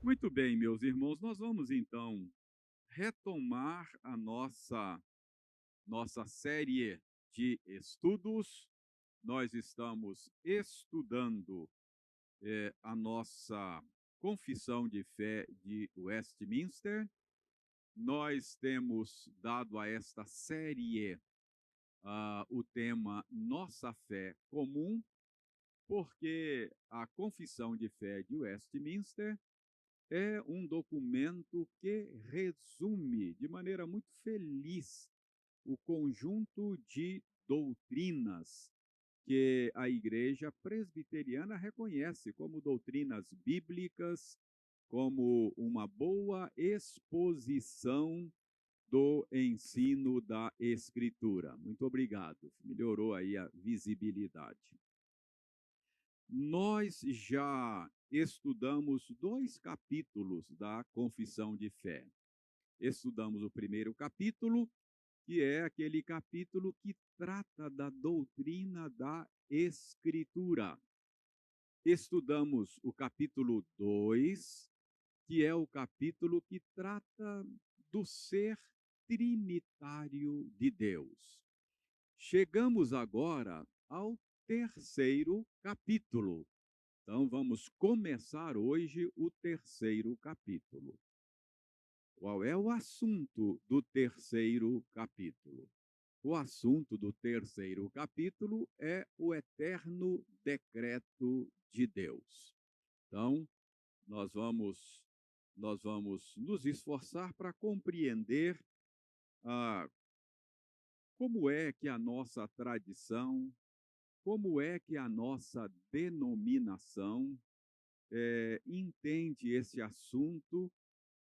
Muito bem, meus irmãos, nós vamos então retomar a nossa série de estudos. Nós estamos estudando a nossa Confissão de Fé de Westminster. Nós temos dado a esta série o tema Nossa Fé Comum, porque a Confissão de Fé de Westminster é um documento que resume de maneira muito feliz o conjunto de doutrinas que a Igreja Presbiteriana reconhece como doutrinas bíblicas, como uma boa exposição do ensino da Escritura. Muito obrigado, melhorou aí a visibilidade. Nós já estudamos 2 capítulos da Confissão de Fé. Estudamos o primeiro capítulo, que é aquele capítulo que trata da doutrina da Escritura. Estudamos o capítulo 2, que é o capítulo que trata do ser trinitário de Deus. Chegamos agora ao terceiro capítulo. Então, vamos começar hoje o terceiro capítulo. Qual é o assunto do terceiro capítulo? O assunto do terceiro capítulo é o eterno decreto de Deus. Então, nós vamos nós vamos nos esforçar para compreender ah, como é que a nossa tradição, como é que a nossa denominação entende esse assunto,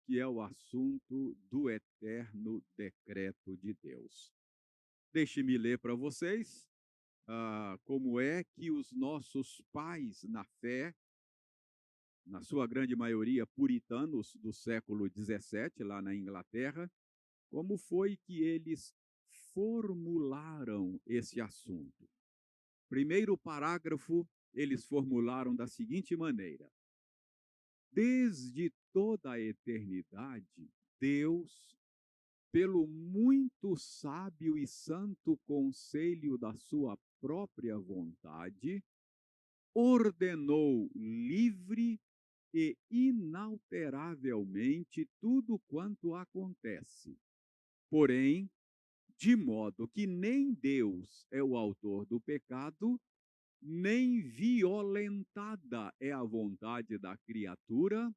que é o assunto do eterno decreto de Deus. Deixe-me ler para vocês como é que os nossos pais na fé, na sua grande maioria puritanos do século XVII, lá na Inglaterra, como foi que eles formularam esse assunto. Primeiro parágrafo, eles formularam da seguinte maneira: desde toda a eternidade, Deus, pelo muito sábio e santo conselho da sua própria vontade, ordenou livre e inalteravelmente tudo quanto acontece. Porém, de modo que nem Deus é o autor do pecado, nem violentada é a vontade da criatura,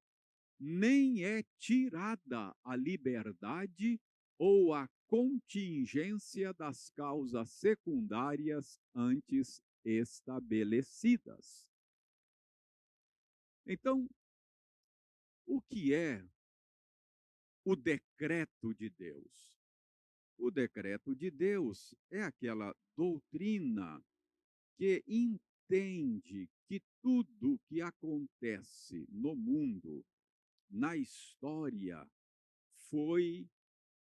nem é tirada a liberdade ou a contingência das causas secundárias antes estabelecidas. Então, o que é o decreto de Deus? O decreto de Deus é aquela doutrina que entende que tudo que acontece no mundo, na história, foi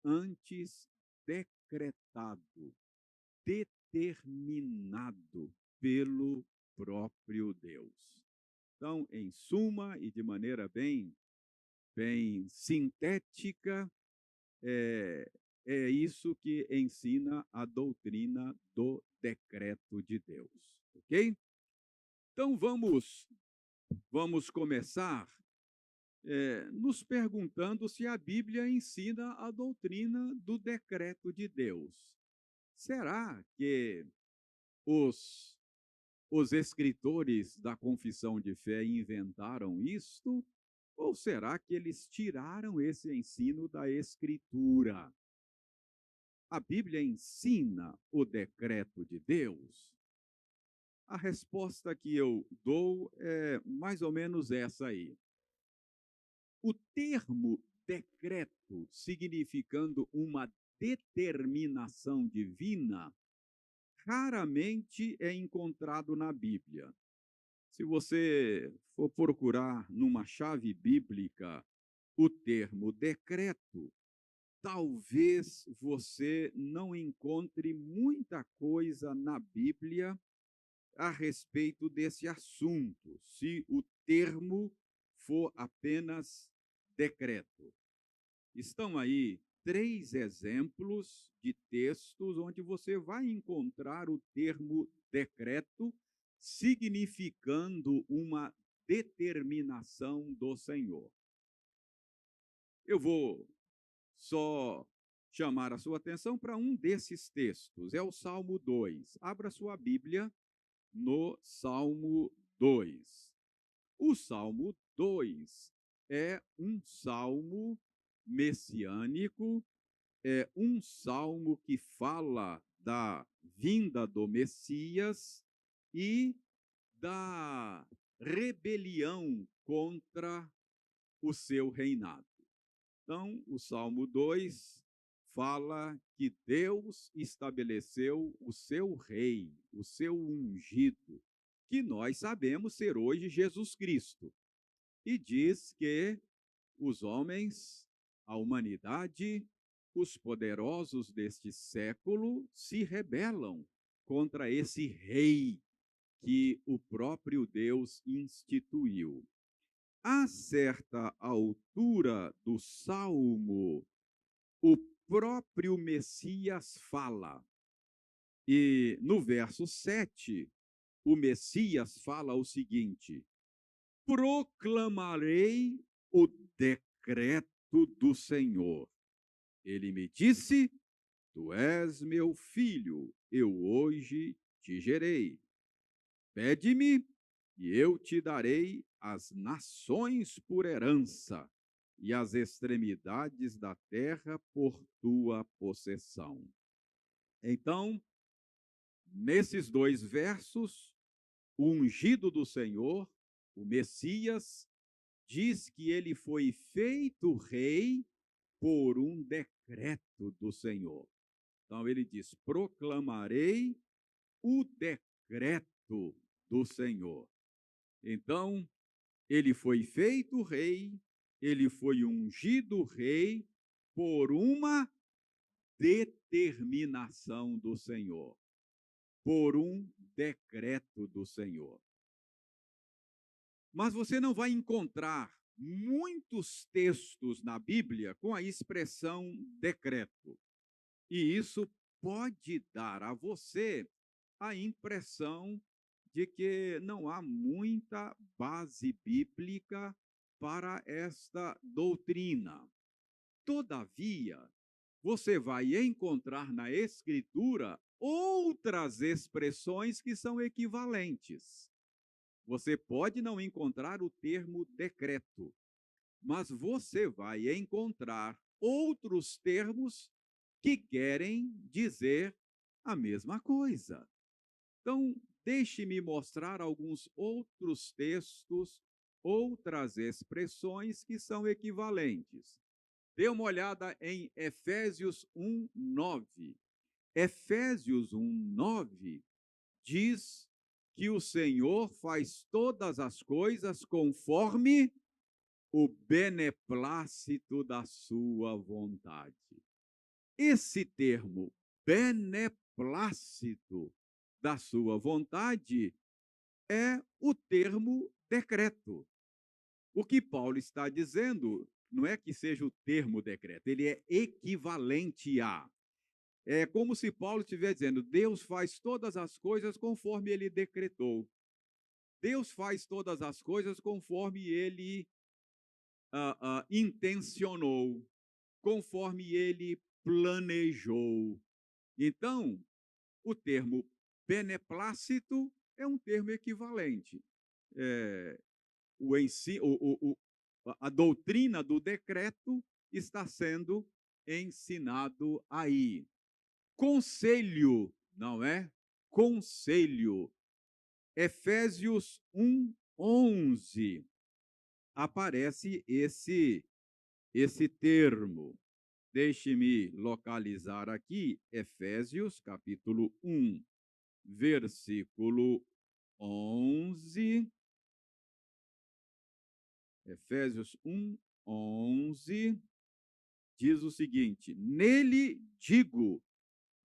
antes decretado, determinado pelo próprio Deus. Então, em suma e de maneira bem sintética, é, é isso que ensina a doutrina do decreto de Deus, ok? Então vamos começar nos perguntando se a Bíblia ensina a doutrina do decreto de Deus. Será que os, os escritores da confissão de fé inventaram isto? Ou será que eles tiraram esse ensino da Escritura? A Bíblia ensina o decreto de Deus? A resposta que eu dou é mais ou menos essa aí. O termo decreto, significando uma determinação divina, raramente é encontrado na Bíblia. Se você for procurar numa chave bíblica o termo decreto, talvez você não encontre muita coisa na Bíblia a respeito desse assunto, se o termo for apenas decreto. Estão aí 3 exemplos de textos onde você vai encontrar o termo decreto significando uma determinação do Senhor. Eu vou só chamar a sua atenção para um desses textos, é o Salmo 2. Abra sua Bíblia no Salmo 2. O Salmo 2 é um salmo messiânico, é um salmo que fala da vinda do Messias e da rebelião contra o seu reinado. Então, o Salmo 2 fala que Deus estabeleceu o seu rei, o seu ungido, que nós sabemos ser hoje Jesus Cristo. E diz que os homens, a humanidade, os poderosos deste século se rebelam contra esse rei que o próprio Deus instituiu. A certa altura do salmo, o próprio Messias fala. E no verso 7, o Messias fala o seguinte: proclamarei o decreto do Senhor. Ele me disse: tu és meu filho, eu hoje te gerei. Pede-me, e eu te darei as nações por herança, e as extremidades da terra por tua possessão. Então, nesses 2 versos, o ungido do Senhor, o Messias, diz que ele foi feito rei por um decreto do Senhor. Então ele diz: proclamarei o decreto do Senhor. Então, ele foi feito rei, ele foi ungido rei por uma determinação do Senhor, por um decreto do Senhor. Mas você não vai encontrar muitos textos na Bíblia com a expressão decreto. E isso pode dar a você a impressão de que não há muita base bíblica para esta doutrina. Todavia, você vai encontrar na Escritura outras expressões que são equivalentes. Você pode não encontrar o termo decreto, mas você vai encontrar outros termos que querem dizer a mesma coisa. Então, deixe-me mostrar alguns outros textos, outras expressões que são equivalentes. Dê uma olhada em Efésios 1:9. Efésios 1:9 diz que o Senhor faz todas as coisas conforme o beneplácito da sua vontade. Esse termo, beneplácito da sua vontade, é o termo decreto. O que Paulo está dizendo não é que seja o termo decreto, ele é equivalente a. É como se Paulo estivesse dizendo: Deus faz todas as coisas conforme ele decretou. Deus faz todas as coisas conforme ele intencionou, conforme ele planejou. Então, o termo beneplácito é um termo equivalente. A doutrina do decreto está sendo ensinado aí. Conselho, não é? Conselho. Efésios 1:11 aparece esse termo. Deixe-me localizar aqui, Efésios, capítulo 1, versículo 11. Efésios 1:11 diz o seguinte: nele digo,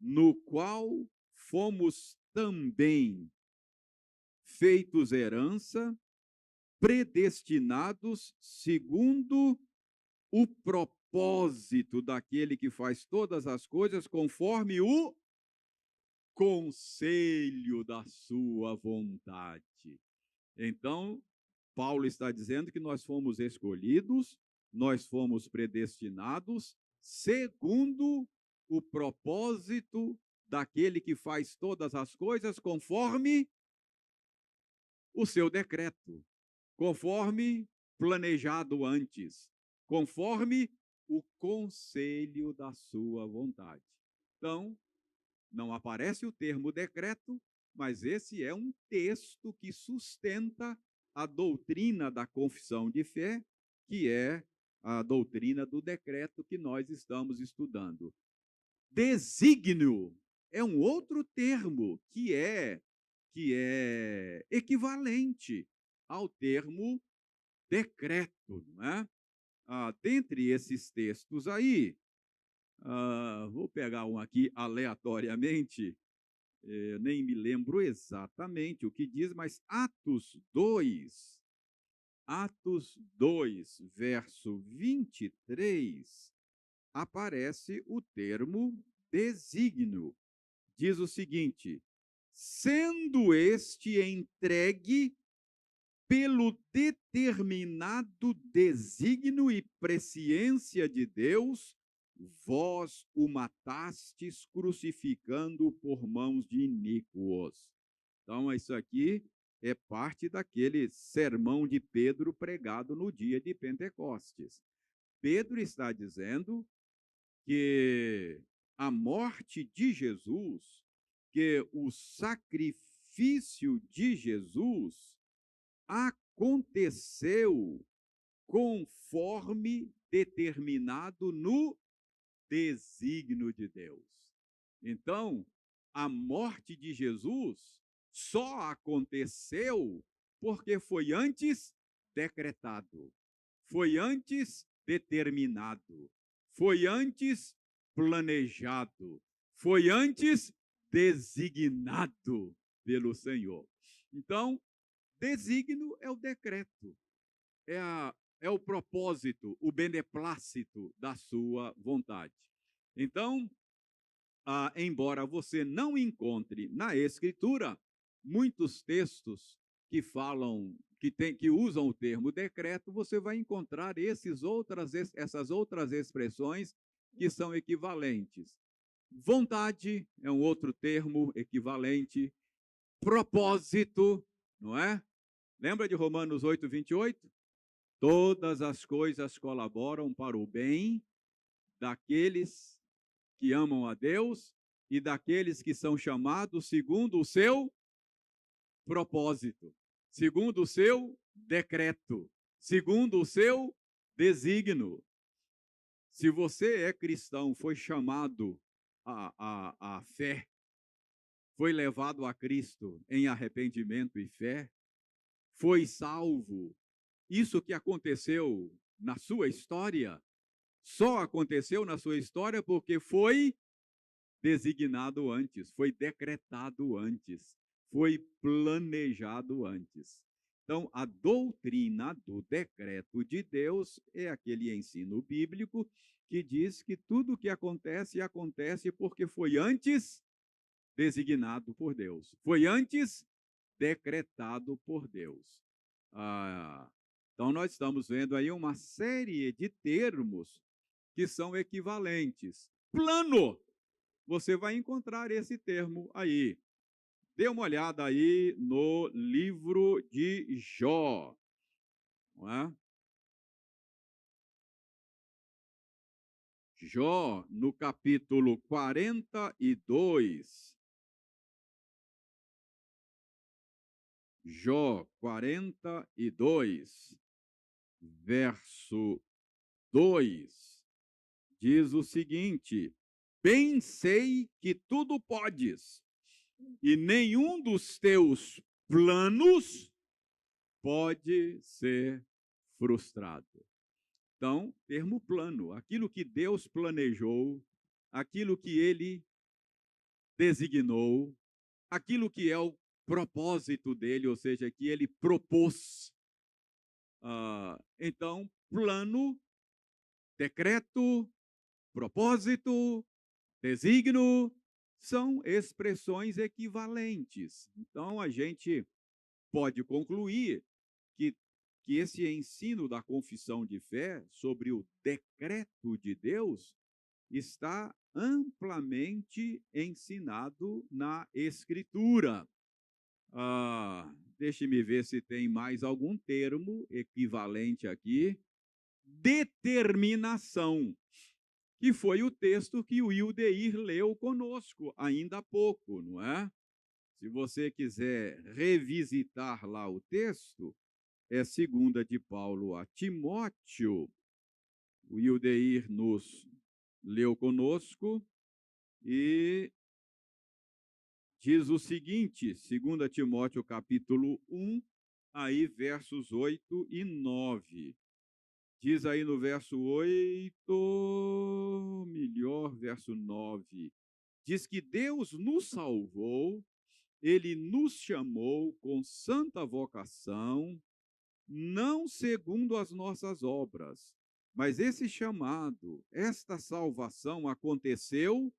no qual fomos também feitos herança predestinados segundo o propósito daquele que faz todas as coisas conforme o conselho da sua vontade. Então, Paulo está dizendo que nós fomos escolhidos, nós fomos predestinados segundo o propósito daquele que faz todas as coisas conforme o seu decreto, conforme planejado antes, conforme o conselho da sua vontade. Então, não aparece o termo decreto, mas esse é um texto que sustenta a doutrina da confissão de fé, que é a doutrina do decreto que nós estamos estudando. Desígnio é um outro termo que é equivalente ao termo decreto, não é? Dentre esses textos aí, vou pegar um aqui aleatoriamente, nem me lembro exatamente o que diz, mas Atos 2, verso 23, aparece o termo desígnio. Diz o seguinte: sendo este entregue pelo determinado desígnio e presciência de Deus, vós o matastes crucificando por mãos de iníquos. Então, isso aqui é parte daquele sermão de Pedro pregado no dia de Pentecostes. Pedro está dizendo que a morte de Jesus, que o sacrifício de Jesus aconteceu conforme determinado no desígnio de Deus. Então, a morte de Jesus só aconteceu porque foi antes decretado, foi antes determinado, foi antes planejado, foi antes designado pelo Senhor. Então, desígnio é o decreto, é o propósito, o beneplácito da sua vontade. Então, embora você não encontre na Escritura muitos textos que falam, que usam o termo decreto, você vai encontrar essas outras expressões que são equivalentes. Vontade é um outro termo equivalente. Propósito, não é? Lembra de Romanos 8, 28? Todas as coisas colaboram para o bem daqueles que amam a Deus e daqueles que são chamados segundo o seu propósito, segundo o seu decreto, segundo o seu desígnio. Se você é cristão, foi chamado à fé, foi levado a Cristo em arrependimento e fé, foi salvo. Isso que aconteceu na sua história, só aconteceu na sua história porque foi designado antes, foi decretado antes, foi planejado antes. Então, a doutrina do decreto de Deus é aquele ensino bíblico que diz que tudo o que acontece, acontece porque foi antes designado por Deus, foi antes decretado por Deus. Então, nós estamos vendo aí uma série de termos que são equivalentes. Plano, você vai encontrar esse termo aí. Dê uma olhada aí no livro de Jó. Não é? Jó, no capítulo 42. Jó 42, verso 2, diz o seguinte: bem sei que tudo podes, e nenhum dos teus planos pode ser frustrado. Então, termo plano, aquilo que Deus planejou, aquilo que ele designou, aquilo que é o propósito dele, ou seja, que ele propôs, Então, plano, decreto, propósito, desígnio são expressões equivalentes. Então, a gente pode concluir que, que esse ensino da confissão de fé sobre o decreto de Deus está amplamente ensinado na Escritura. Deixe-me ver se tem mais algum termo equivalente aqui. Determinação, que foi o texto que o Ildeir leu conosco ainda há pouco, não é? Se você quiser revisitar lá o texto, é segunda de Paulo a Timóteo. O Ildeir nos leu conosco e diz o seguinte, 2 Timóteo capítulo 1, aí versos 8 e 9. Diz aí no verso 8, melhor, verso 9. Diz que Deus nos salvou, Ele nos chamou com santa vocação, não segundo as nossas obras, mas esse chamado, esta salvação aconteceu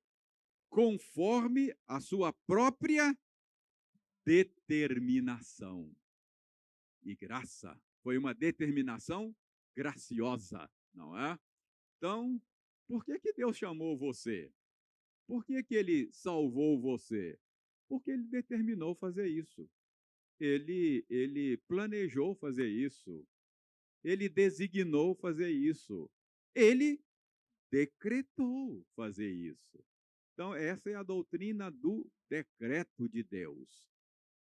conforme a sua própria determinação e graça. Foi uma determinação graciosa, não é? Então, por que que Deus chamou você? Por que que ele salvou você? Porque ele determinou fazer isso. Ele planejou fazer isso. Ele designou fazer isso. Ele decretou fazer isso. Então, essa é a doutrina do decreto de Deus.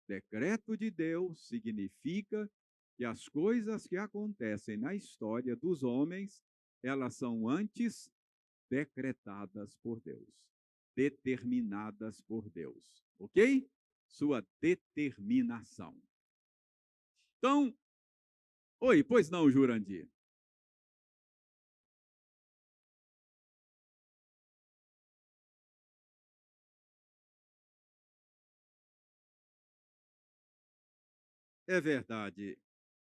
Decreto de Deus significa que as coisas que acontecem na história dos homens, elas são antes decretadas por Deus, determinadas por Deus, ok? Sua determinação. Então, oi, pois não, Jurandir? É verdade.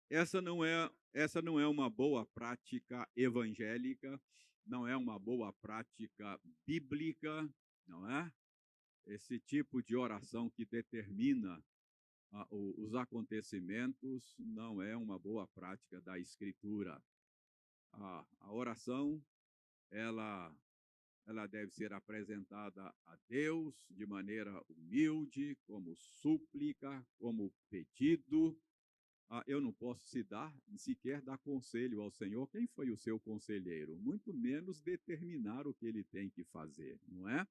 Essa não é uma boa prática evangélica, não é uma boa prática bíblica, não é? Esse tipo de oração que determina os acontecimentos não é uma boa prática da Escritura. A oração, ela, ela deve ser apresentada a Deus de maneira humilde, como súplica, como pedido. Eu não posso sequer dar conselho ao Senhor. Quem foi o seu conselheiro? Muito menos determinar o que ele tem que fazer, não é?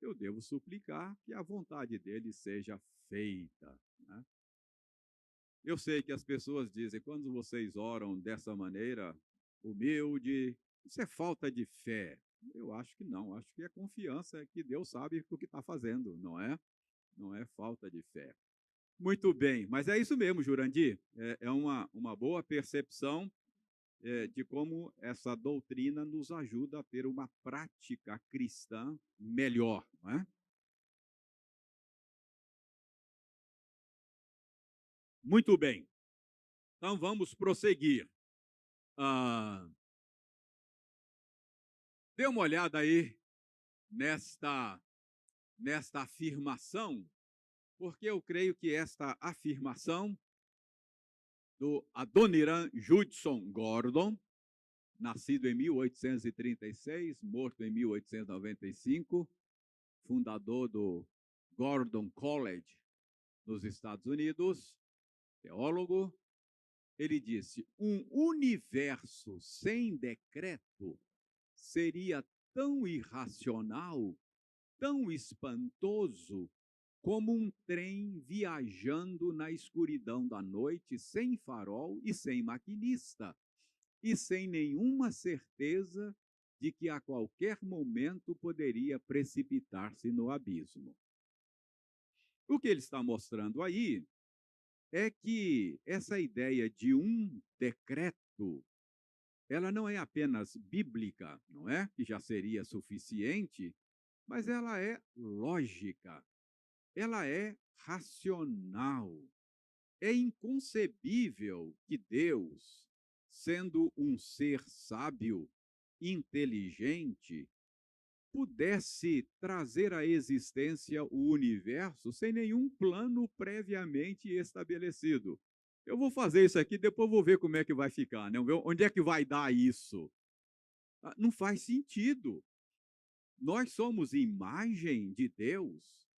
Eu devo suplicar que a vontade dele seja feita, né? Eu sei que as pessoas dizem, quando vocês oram dessa maneira, humilde, isso é falta de fé. Eu acho que não, acho que é confiança que Deus sabe o que está fazendo, não é? Não é falta de fé. Muito bem, mas é isso mesmo, Jurandir. É uma boa percepção de como essa doutrina nos ajuda a ter uma prática cristã melhor, não é? Muito bem, então vamos prosseguir. Ah, dê uma olhada aí nesta, nesta afirmação, porque eu creio que esta afirmação do Adoniran Judson Gordon, nascido em 1836, morto em 1895, fundador do Gordon College nos Estados Unidos, teólogo, ele disse: um universo sem decreto seria tão irracional, tão espantoso, como um trem viajando na escuridão da noite, sem farol e sem maquinista, e sem nenhuma certeza de que a qualquer momento poderia precipitar-se no abismo. O que ele está mostrando aí é que essa ideia de um decreto, ela não é apenas bíblica, não é? Que já seria suficiente, mas ela é lógica, ela é racional. É inconcebível que Deus, sendo um ser sábio, inteligente, pudesse trazer à existência o universo sem nenhum plano previamente estabelecido. Eu vou fazer isso aqui, depois vou ver como é que vai ficar, né? Onde é que vai dar isso? Não faz sentido. Nós somos imagem de Deus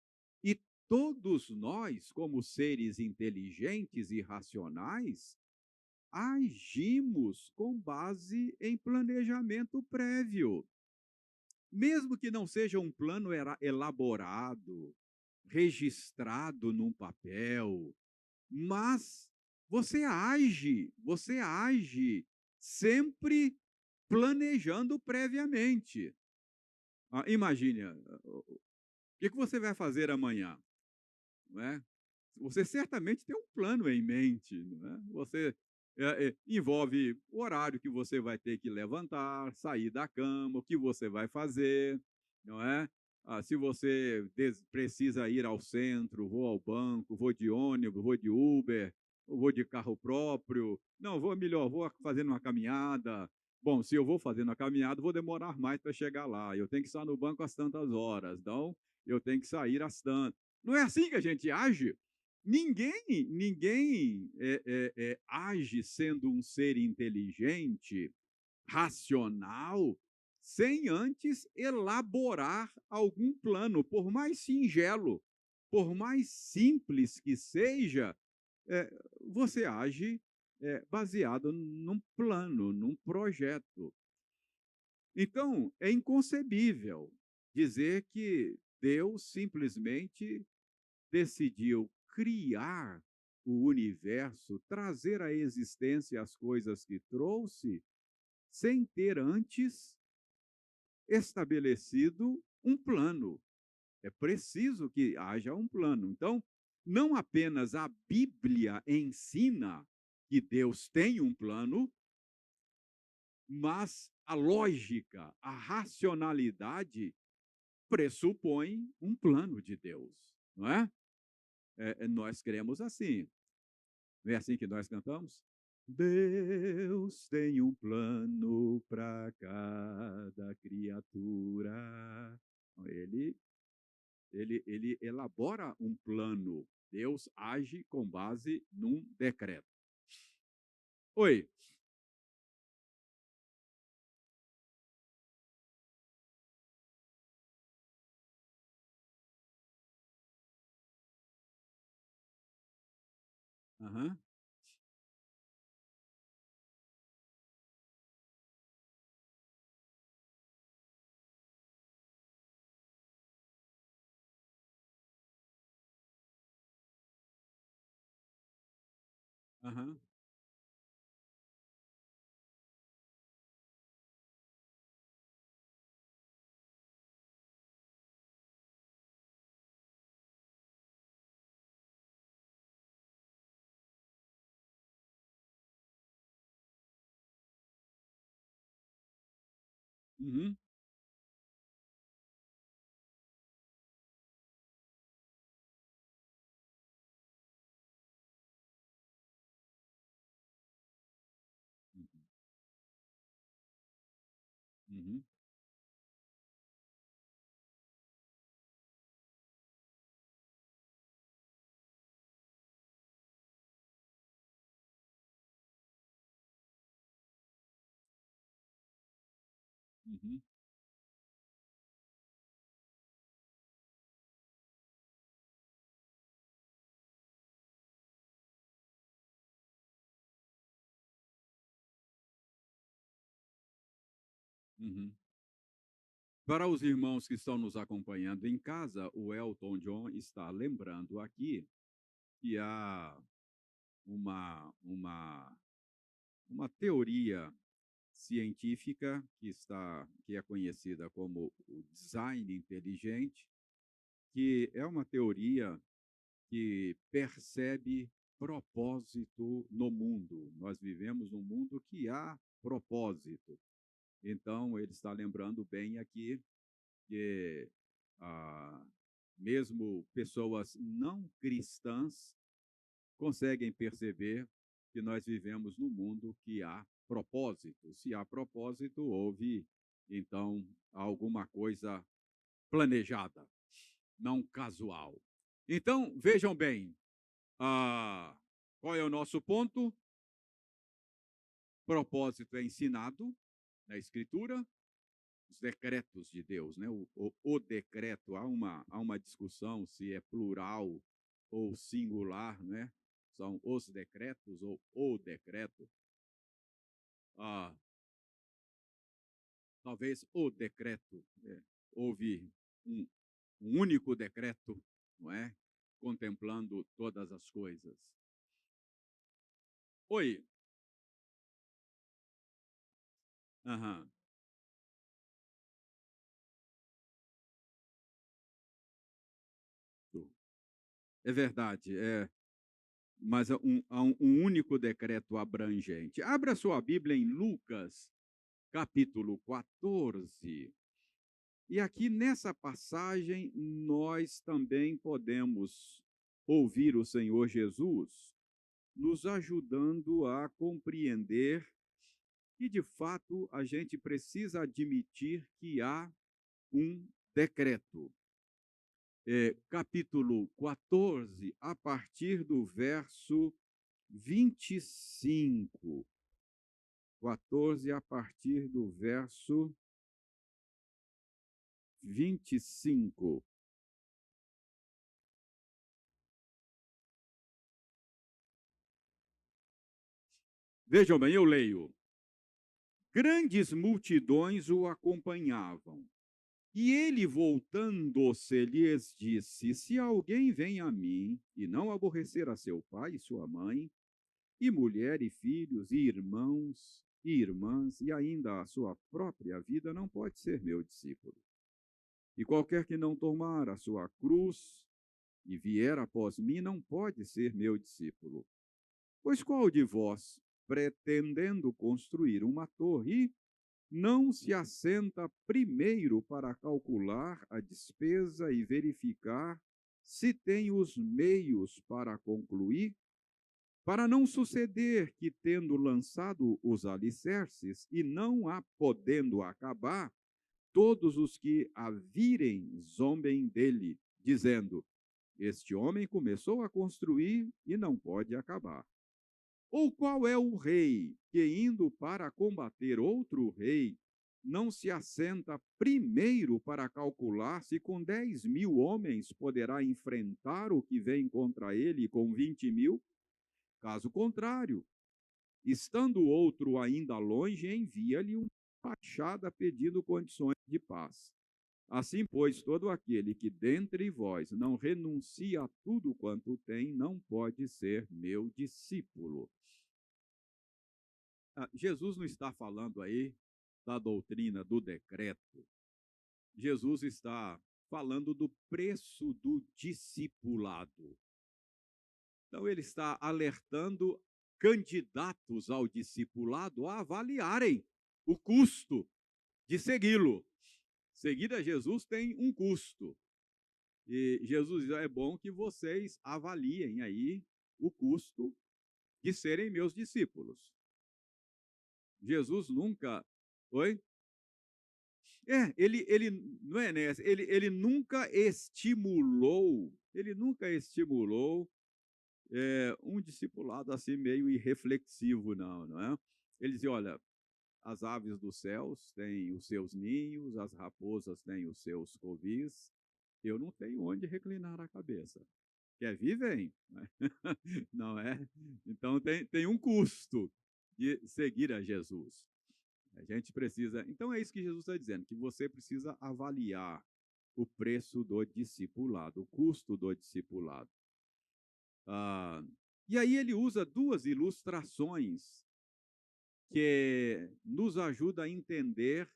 e todos nós, como seres inteligentes e racionais, agimos com base em planejamento prévio. Mesmo que não seja um plano elaborado, registrado num papel, mas você age sempre planejando previamente. Imagine, o que você vai fazer amanhã, não é? Você certamente tem um plano em mente, não é? Você envolve o horário que você vai ter que levantar, sair da cama, o que você vai fazer, não é? Se você precisa ir ao centro, vou ao banco, vou de ônibus, vou de Uber, ou vou de carro próprio. Não, vou melhor, vou fazendo uma caminhada. Bom, se eu vou fazendo a caminhada, vou demorar mais para chegar lá. Eu tenho que estar no banco às tantas horas, então eu tenho que sair às tantas. Não é assim que a gente age? Ninguém age sendo um ser inteligente, racional, sem antes elaborar algum plano, por mais singelo, por mais simples que seja, você age baseado num plano, num projeto. Então, é inconcebível dizer que Deus simplesmente decidiu criar o universo, trazer à existência as coisas que trouxe, sem ter antes estabelecido um plano. É preciso que haja um plano. Então, não apenas a Bíblia ensina que Deus tem um plano, mas a lógica, a racionalidade pressupõe um plano de Deus, não é? Nós cremos assim. Não é assim que nós cantamos? Deus tem um plano para cada criatura. Ele elabora um plano. Deus age com base num decreto. Oi. Aham. Aham. Uhum. Uhum. Uhum. Uhum. Uhum. Para os irmãos que estão nos acompanhando em casa, o Elton John está lembrando aqui que há uma, uma teoria científica que é conhecida como o design inteligente, que é uma teoria que percebe propósito no mundo. Nós vivemos num mundo que há propósito. Então, ele está lembrando bem aqui que ah, mesmo pessoas não cristãs conseguem perceber que nós vivemos num mundo que há propósito. Se há propósito, houve, então, alguma coisa planejada, não casual. Então, vejam bem, qual é o nosso ponto? Propósito é ensinado na Escritura, os decretos de Deus, né? O decreto, há uma discussão se é plural ou singular, né? São os decretos ou o decreto. Ah, talvez o decreto, houve um, um único decreto, não é? Contemplando todas as coisas. Oi. Aham. É verdade, mas há um único decreto abrangente. Abra sua Bíblia em Lucas, capítulo 14. E aqui nessa passagem nós também podemos ouvir o Senhor Jesus nos ajudando a compreender que, de fato, a gente precisa admitir que há um decreto. Capítulo 14, a partir do verso 25. 14, a partir do verso 25. Vejam bem, eu leio. Grandes multidões o acompanhavam. E ele, voltando-se, lhes disse: Se alguém vem a mim e não aborrecer a seu pai e sua mãe, e mulher e filhos, e irmãos e irmãs, e ainda a sua própria vida, não pode ser meu discípulo. E qualquer que não tomar a sua cruz e vier após mim, não pode ser meu discípulo. Pois qual de vós, pretendendo construir uma torre, não se assenta primeiro para calcular a despesa e verificar se tem os meios para concluir? Para não suceder que, tendo lançado os alicerces e não a podendo acabar, todos os que a virem zombem dele, dizendo: Este homem começou a construir e não pode acabar. Ou qual é o rei que, indo para combater outro rei, não se assenta primeiro para calcular se com 10.000 homens poderá enfrentar o que vem contra ele com 20.000? Caso contrário, estando o outro ainda longe, envia-lhe uma embaixada pedindo condições de paz. Assim, pois, todo aquele que dentre vós não renuncia a tudo quanto tem, não pode ser meu discípulo. Jesus não está falando aí da doutrina do decreto. Jesus está falando do preço do discipulado. Então, ele está alertando candidatos ao discipulado a avaliarem o custo de segui-lo. Seguir a Jesus tem um custo. E Jesus diz: é bom que vocês avaliem aí o custo de serem meus discípulos. Jesus nunca. Oi? Ele não é nessa, ele nunca estimulou, um discipulado assim meio irreflexivo, não é? Ele dizia: olha, as aves dos céus têm os seus ninhos, as raposas têm os seus covis, eu não tenho onde reclinar a cabeça. Quer vir, vem. Não é? Então tem um custo de seguir a Jesus. A gente precisa. Então é isso que Jesus está dizendo, que você precisa avaliar o preço do discipulado, o custo do discipulado. E aí ele usa duas ilustrações que nos ajudam a entender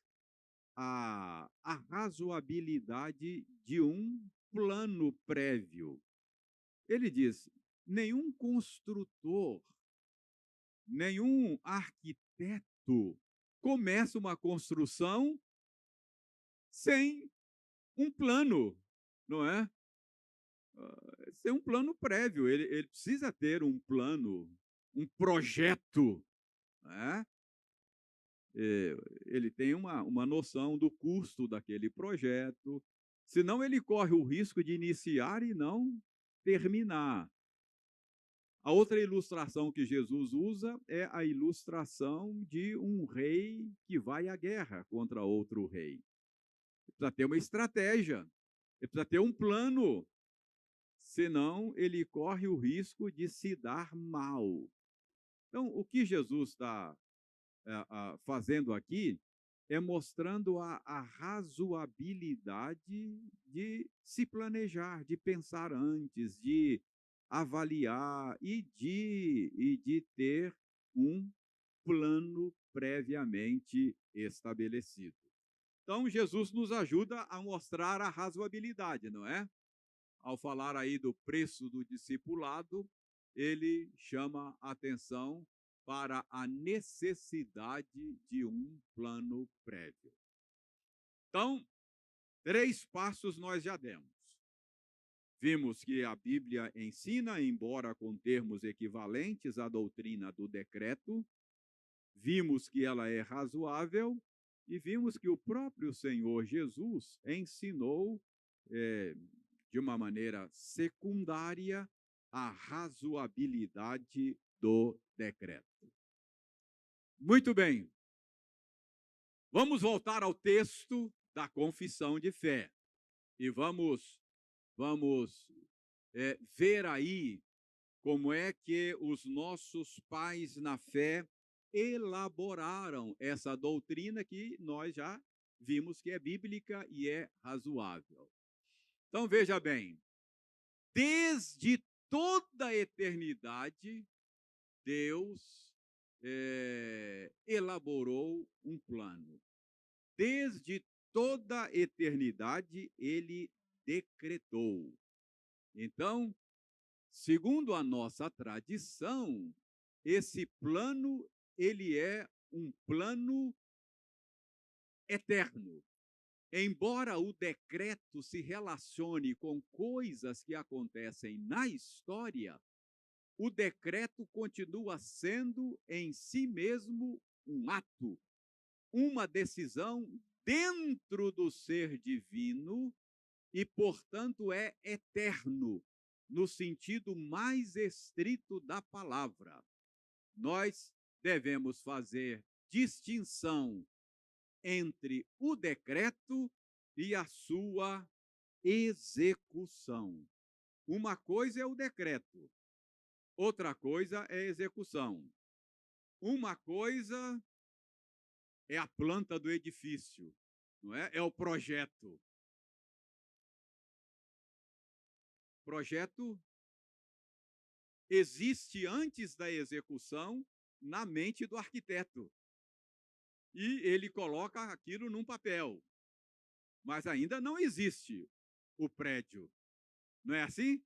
a razoabilidade de um plano prévio. Ele diz: nenhum construtor, nenhum arquiteto começa uma construção sem um plano, não é? Sem um plano prévio. Ele precisa ter um plano um projeto, né? Eh, Ele tem uma noção do custo daquele projeto, senão ele corre o risco de iniciar e não terminar. A outra ilustração que Jesus usa é a ilustração de um rei que vai à guerra contra outro rei. Ele precisa ter uma estratégia, ele precisa ter um plano, senão ele corre o risco de se dar mal. Então, o que Jesus está fazendo aqui é mostrando a razoabilidade de se planejar, de pensar antes, de avaliar e de ter um plano previamente estabelecido. Então, Jesus nos ajuda a mostrar a razoabilidade, não é? Ao falar aí do preço do discipulado, ele chama a atenção para a necessidade de um plano prévio. Então, 3 passos nós já demos. Vimos que a Bíblia ensina, embora com termos equivalentes, a doutrina do decreto. Vimos que ela é razoável e vimos que o próprio Senhor Jesus ensinou, de uma maneira secundária, a razoabilidade do decreto. Muito bem, vamos voltar ao texto da confissão de fé e vamos ver aí como é que os nossos pais na fé elaboraram essa doutrina que nós já vimos que é bíblica e é razoável. Então, veja bem, desde toda a eternidade, Deus elaborou um plano. Desde toda a eternidade, ele decretou. Então, segundo a nossa tradição, esse plano, ele é um plano eterno. Embora o decreto se relacione com coisas que acontecem na história, o decreto continua sendo em si mesmo um ato, uma decisão dentro do ser divino e, portanto, é eterno, no sentido mais estrito da palavra. Nós devemos fazer distinção entre o decreto e a sua execução. Uma coisa é o decreto, outra coisa é a execução. Uma coisa é a planta do edifício, não é? É o projeto. Projeto existe antes da execução na mente do arquiteto. E ele coloca aquilo num papel. Mas ainda não existe o prédio. Não é assim?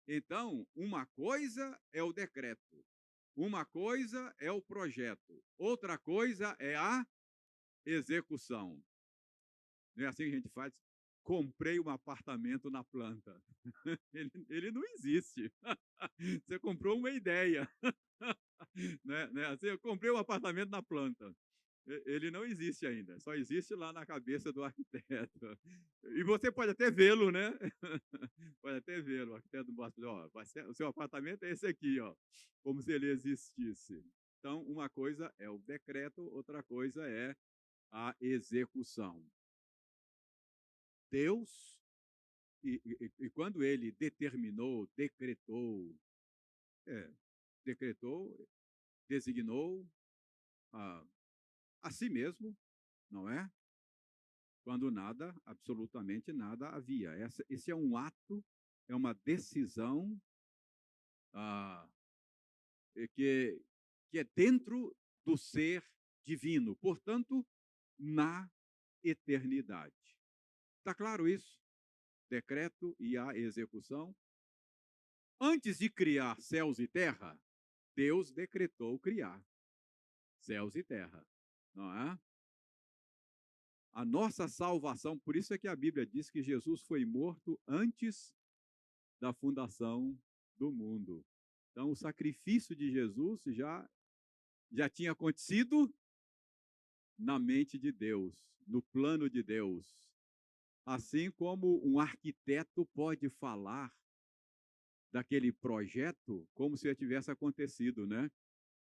Então, uma coisa é o decreto, uma coisa é o projeto, outra coisa é a execução. Não é assim que a gente faz? Comprei um apartamento na planta. Ele não existe. Você comprou uma ideia. Né? Assim, eu comprei um apartamento na planta. Ele não existe ainda, só existe lá na cabeça do arquiteto. E você pode até vê-lo, né? Pode até vê-lo. O arquiteto mostra, ó, o seu apartamento é esse aqui, ó, como se ele existisse. Então, uma coisa é o decreto, outra coisa é a execução. Deus, e quando ele determinou, decretou, designou a, a si mesmo, não é? Quando nada, absolutamente nada havia. Esse é um ato, é uma decisão ah, que é dentro do ser divino, portanto, na eternidade. Está claro isso? Decreto e a execução. Antes de criar céus e terra, Deus decretou criar céus e terra, não é? A nossa salvação, por isso é que a Bíblia diz que Jesus foi morto antes da fundação do mundo. Então, o sacrifício de Jesus já tinha acontecido na mente de Deus, no plano de Deus. Assim como um arquiteto pode falar daquele projeto como se já tivesse acontecido, né?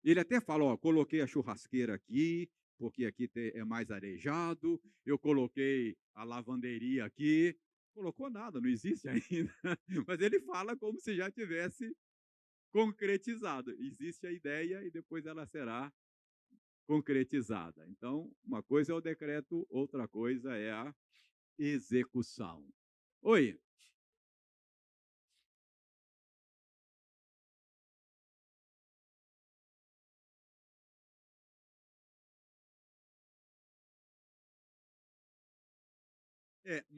Ele até fala, ó, coloquei a churrasqueira aqui, porque aqui é mais arejado, eu coloquei a lavanderia aqui, colocou nada, não existe ainda, mas ele fala como se já tivesse concretizado. Existe a ideia e depois ela será concretizada. Então, uma coisa é o decreto, outra coisa é a execução. Oi.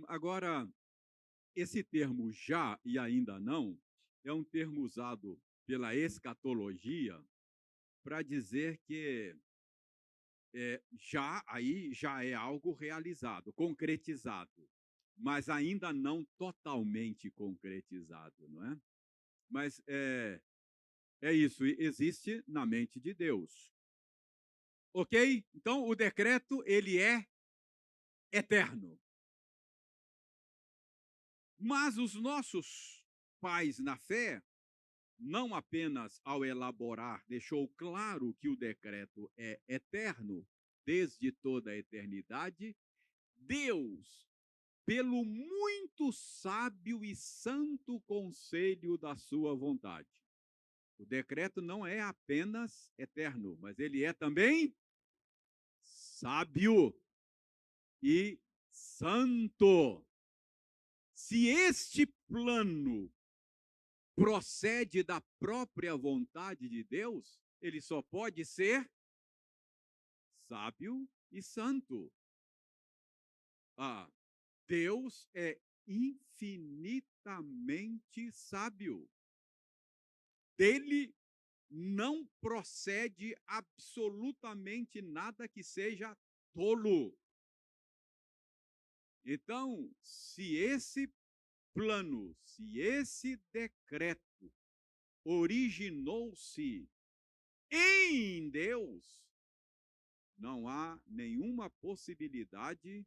Agora, esse termo já e ainda não é um termo usado pela escatologia para dizer que já é algo realizado, concretizado, mas ainda não totalmente concretizado, não é? Mas é isso, existe na mente de Deus. Ok? Então, o decreto, ele é eterno. Mas os nossos pais na fé, não apenas ao elaborar, deixou claro que o decreto é eterno, desde toda a eternidade, Deus, pelo muito sábio e santo conselho da sua vontade. O decreto não é apenas eterno, mas ele é também sábio e santo. Se este plano procede da própria vontade de Deus, ele só pode ser sábio e santo. Deus é infinitamente sábio. Dele não procede absolutamente nada que seja tolo. Então, se esse plano, se esse decreto originou-se em Deus, não há nenhuma possibilidade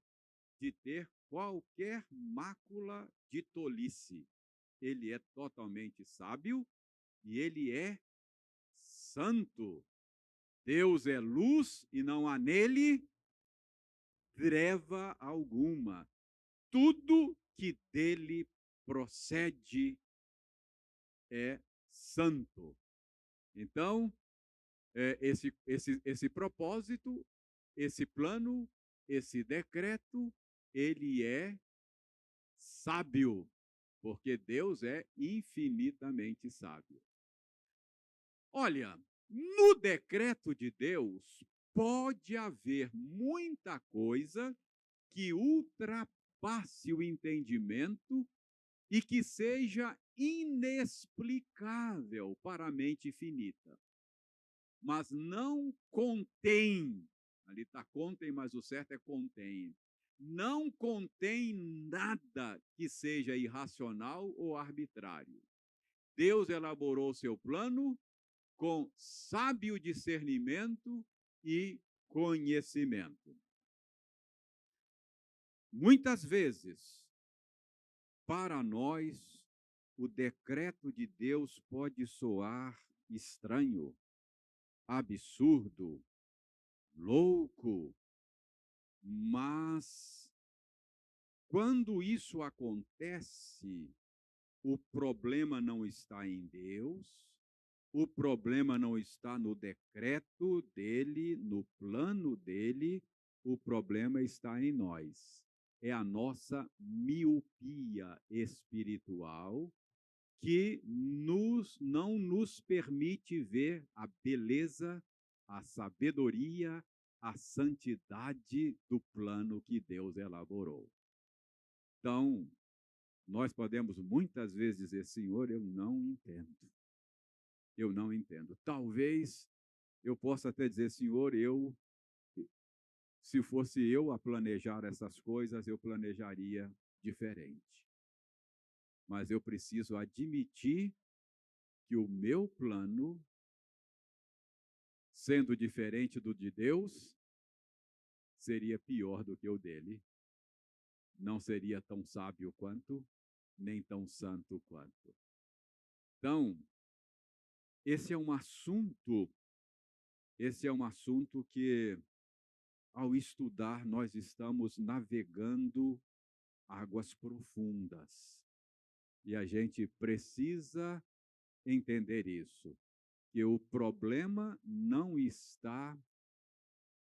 de ter qualquer mácula de tolice. Ele é totalmente sábio e ele é santo. Deus é luz e não há nele treva alguma. Tudo que dele procede é santo. Então, esse propósito, esse plano, esse decreto, ele é sábio, porque Deus é infinitamente sábio. Olha, no decreto de Deus, pode haver muita coisa que ultrapasse o entendimento e que seja inexplicável para a mente finita. Mas não contém, ali está contém, mas o certo é contém. Não contém nada que seja irracional ou arbitrário. Deus elaborou seu plano com sábio discernimento e conhecimento. Muitas vezes, para nós, o decreto de Deus pode soar estranho, absurdo, louco, mas quando isso acontece, o problema não está em Deus, o problema não está no decreto dele, no plano dele, o problema está em nós. É a nossa miopia espiritual que não nos permite ver a beleza, a sabedoria, a santidade do plano que Deus elaborou. Então, nós podemos muitas vezes dizer, Senhor, eu não entendo. Eu não entendo. Talvez eu possa até dizer, Senhor, se fosse eu a planejar essas coisas, eu planejaria diferente. Mas eu preciso admitir que o meu plano, sendo diferente do de Deus, seria pior do que o dele. Não seria tão sábio quanto, nem tão santo quanto. Então, esse é um assunto que, ao estudar, nós estamos navegando águas profundas. E a gente precisa entender isso, que o problema não está,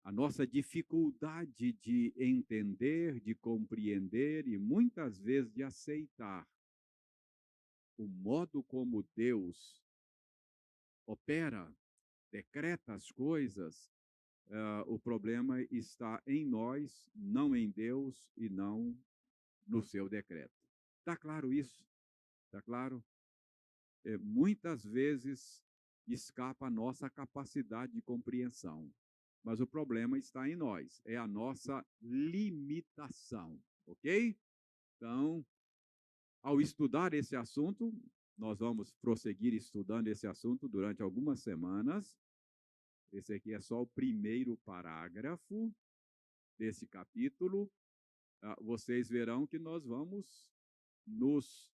a nossa dificuldade de entender, de compreender e muitas vezes de aceitar o modo como Deus opera, decreta as coisas, o problema está em nós, não em Deus e não no seu decreto. Está claro isso? Está claro? Muitas vezes escapa a nossa capacidade de compreensão, mas o problema está em nós, é a nossa limitação, ok? Então, ao estudar esse assunto, nós vamos prosseguir estudando esse assunto durante algumas semanas. Esse aqui é só o primeiro parágrafo desse capítulo. Vocês verão que nós vamos nos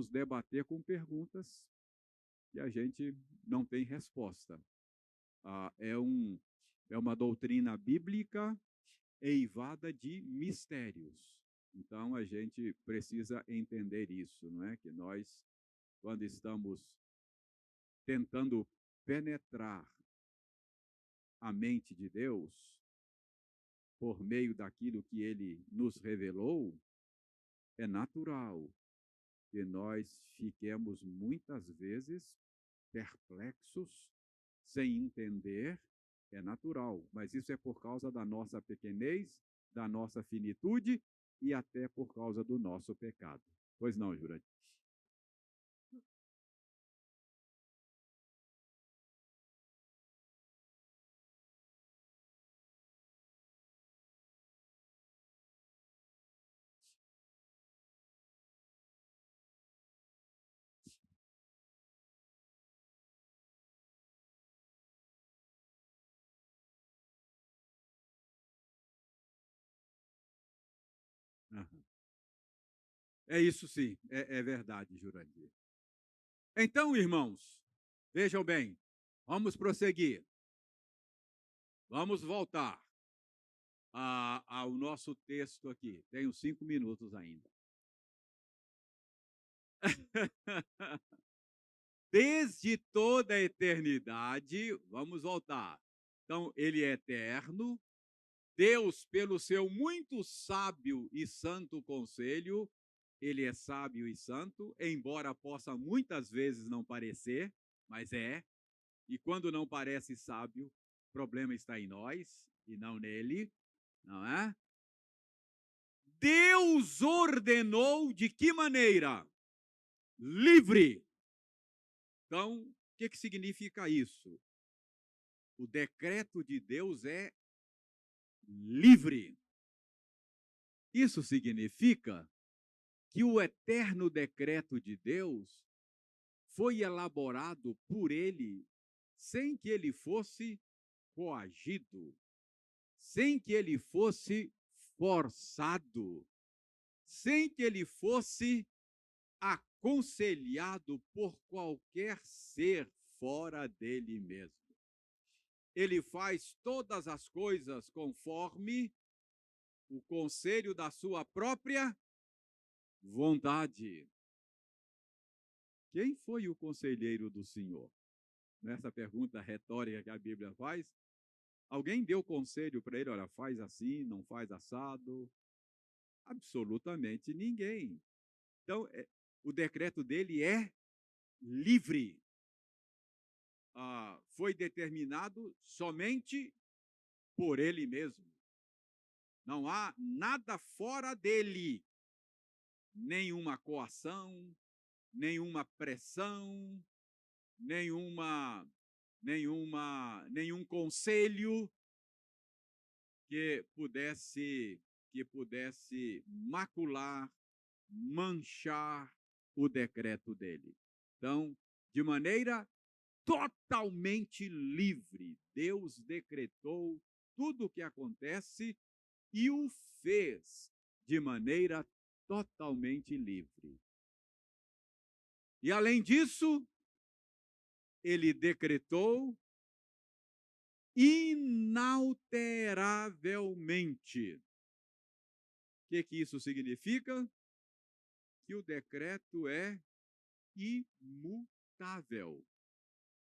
debater com perguntas que a gente não tem resposta. É uma doutrina bíblica eivada de mistérios. Então, a gente precisa entender isso, não é? Que nós, quando estamos tentando penetrar a mente de Deus, por meio daquilo que Ele nos revelou, é natural que nós fiquemos muitas vezes perplexos, sem entender, é natural, mas isso é por causa da nossa pequenez, da nossa finitude e até por causa do nosso pecado. Pois não, Jurandir? Uhum. É isso sim, é verdade, Jurandir. Então, irmãos, vejam bem, vamos prosseguir. Vamos voltar ao nosso texto aqui. Tenho 5 minutos ainda. Desde toda a eternidade, vamos voltar. Então, ele é eterno. Deus, pelo seu muito sábio e santo conselho, ele é sábio e santo, embora possa muitas vezes não parecer, mas é. E quando não parece sábio, o problema está em nós e não nele, não é? Deus ordenou de que maneira? Livre. Então, o que significa isso? O decreto de Deus é livre. Isso significa que o eterno decreto de Deus foi elaborado por ele sem que ele fosse coagido, sem que ele fosse forçado, sem que ele fosse aconselhado por qualquer ser fora dele mesmo. Ele faz todas as coisas conforme o conselho da sua própria vontade. Quem foi o conselheiro do Senhor? Nessa pergunta retórica que a Bíblia faz, alguém deu conselho para ele, olha, faz assim, não faz assado? Absolutamente ninguém. Então, o decreto dele é livre. Foi determinado somente por ele mesmo. Não há nada fora dele. Nenhuma coação, nenhuma pressão, nenhum conselho que pudesse macular, manchar o decreto dele. Então, de maneira totalmente livre, Deus decretou tudo o que acontece e o fez de maneira totalmente livre. E, além disso, ele decretou inalteravelmente. O que isso significa? Que o decreto é imutável,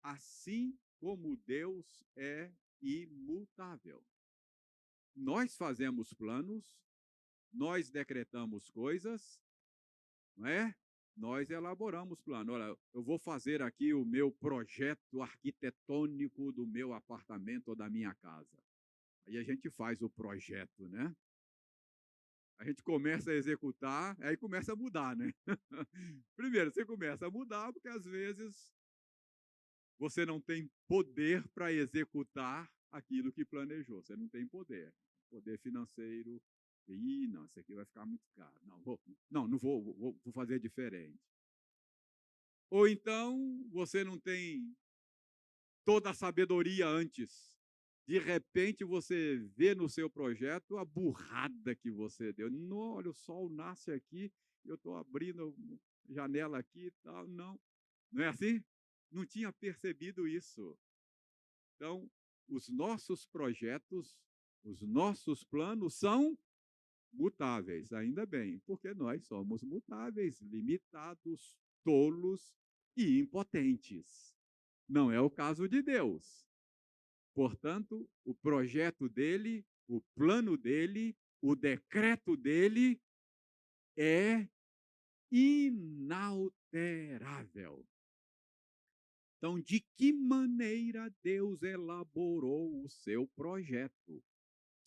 assim como Deus é imutável. Nós fazemos planos, nós decretamos coisas, não é? Nós elaboramos plano. Olha, eu vou fazer aqui o meu projeto arquitetônico do meu apartamento ou da minha casa. Aí a gente faz o projeto, né? A gente começa a executar, aí começa a mudar, né? Primeiro, você começa a mudar porque às vezes você não tem poder para executar aquilo que planejou. Você não tem poder. Poder financeiro. Ih, não, isso aqui vai ficar muito caro. Não vou fazer diferente. Ou então, você não tem toda a sabedoria antes. De repente, você vê no seu projeto a burrada que você deu. Não, olha, o sol nasce aqui, eu estou abrindo a janela aqui e tal. Não, não é assim? Não tinha percebido isso. Então, os nossos projetos, os nossos planos são mutáveis, ainda bem, porque nós somos mutáveis, limitados, tolos e impotentes. Não é o caso de Deus. Portanto, o projeto dele, o plano dele, o decreto dele é inalterável. Então, de que maneira Deus elaborou o seu projeto?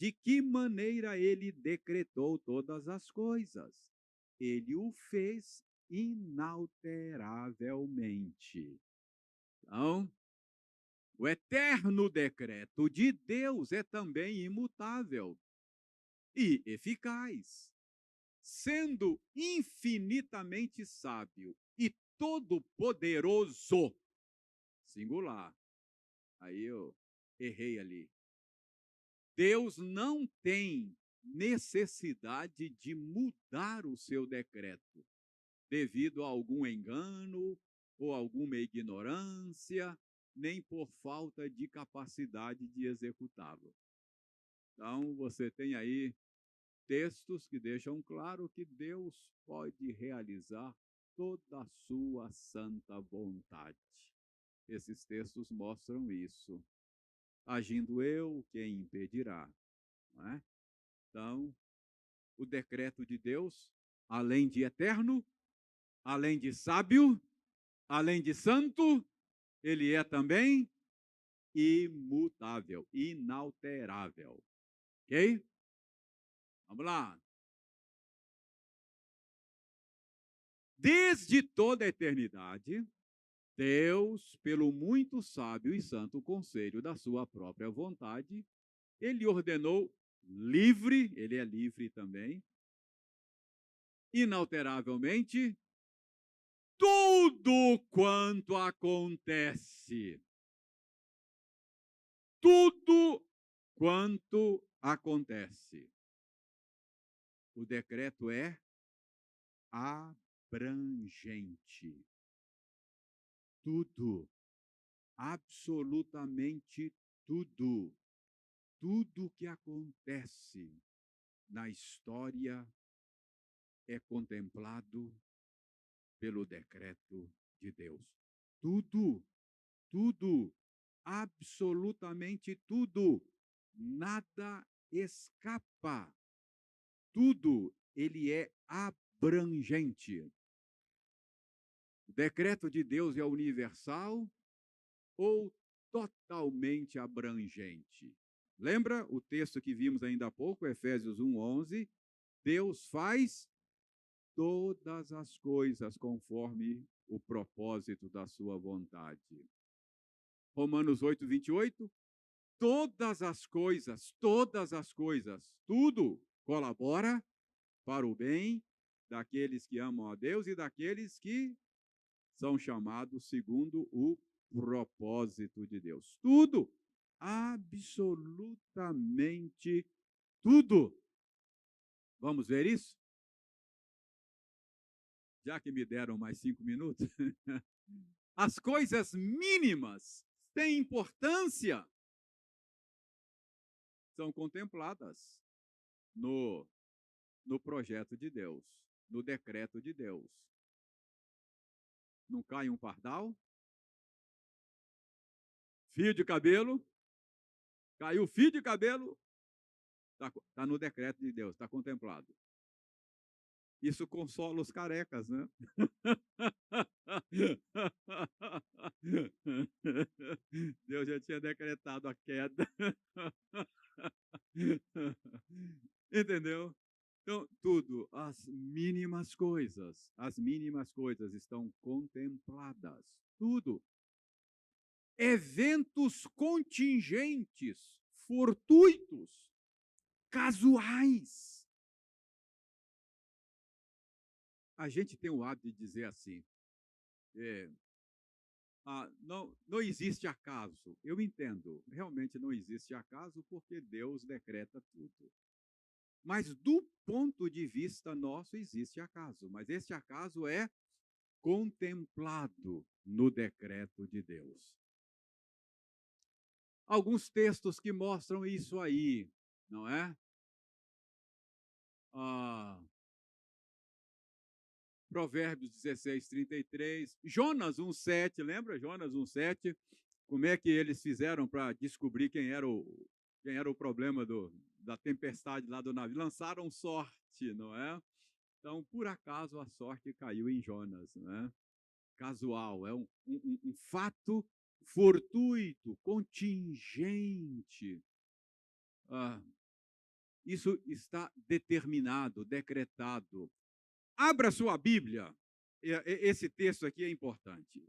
De que maneira ele decretou todas as coisas? Ele o fez inalteravelmente. Então, o eterno decreto de Deus é também imutável e eficaz, sendo infinitamente sábio e todo-poderoso. Singular. Aí eu errei ali. Deus não tem necessidade de mudar o seu decreto devido a algum engano ou alguma ignorância, nem por falta de capacidade de executá-lo. Então, você tem aí textos que deixam claro que Deus pode realizar toda a sua santa vontade. Esses textos mostram isso. Agindo eu, quem impedirá? Não é? Então, o decreto de Deus, além de eterno, além de sábio, além de santo, ele é também imutável, inalterável. Ok? Vamos lá. Desde toda a eternidade, Deus, pelo muito sábio e santo conselho da sua própria vontade, ele ordenou livre, ele é livre também, inalteravelmente, tudo quanto acontece. Tudo quanto acontece. O decreto é abrangente. Tudo, absolutamente tudo, tudo que acontece na história é contemplado pelo decreto de Deus. Tudo, tudo, absolutamente tudo, nada escapa. Tudo, ele é abrangente. O decreto de Deus é universal ou totalmente abrangente? Lembra o texto que vimos ainda há pouco, Efésios 1:11? Deus faz todas as coisas conforme o propósito da sua vontade. Romanos 8:28, todas as coisas, tudo colabora para o bem daqueles que amam a Deus e daqueles que são chamados segundo o propósito de Deus. Tudo, absolutamente tudo. Vamos ver isso? Já que me deram mais 5 minutos. As coisas mínimas, sem importância, são contempladas no, no projeto de Deus, no decreto de Deus. Não cai um pardal? Fio de cabelo? Caiu fio de cabelo? Está no decreto de Deus, está contemplado. Isso consola os carecas, né? Deus já tinha decretado a queda. Entendeu? Então, tudo, as mínimas coisas estão contempladas. Tudo. Eventos contingentes, fortuitos, casuais. A gente tem o hábito de dizer assim, não existe acaso. Eu entendo, realmente não existe acaso porque Deus decreta tudo. Mas do ponto de vista nosso existe acaso, mas esse acaso é contemplado no decreto de Deus. Alguns textos que mostram isso aí, não é? Provérbios 16, 33, Jonas 1,7, lembra Jonas 1,7? Como é que eles fizeram para descobrir quem era o problema da tempestade lá do navio? Lançaram sorte, não é? Então, por acaso, a sorte caiu em Jonas, não é? Casual, é um fato fortuito, contingente. Isso está determinado, decretado. Abra sua Bíblia. Esse texto aqui é importante.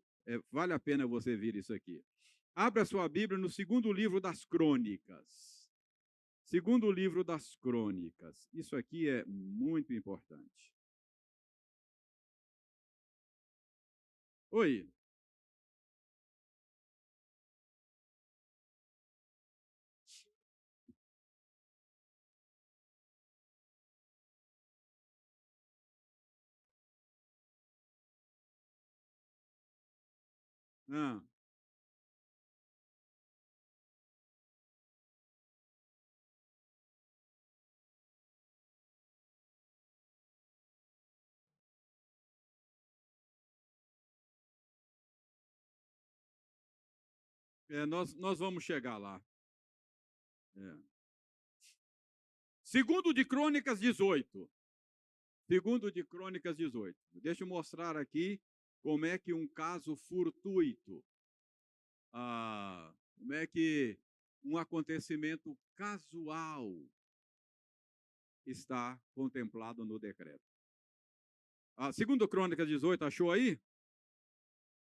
Vale a pena você ver isso aqui. Abra sua Bíblia no segundo livro das Crônicas. Segundo livro das Crônicas. Isso aqui é muito importante. Oi. Ah. Nós vamos chegar lá. Segundo de Crônicas 18. Segundo de Crônicas 18. Deixa eu mostrar aqui como é que um caso fortuito, como é que um acontecimento casual está contemplado no decreto. Segundo Crônicas 18, achou aí?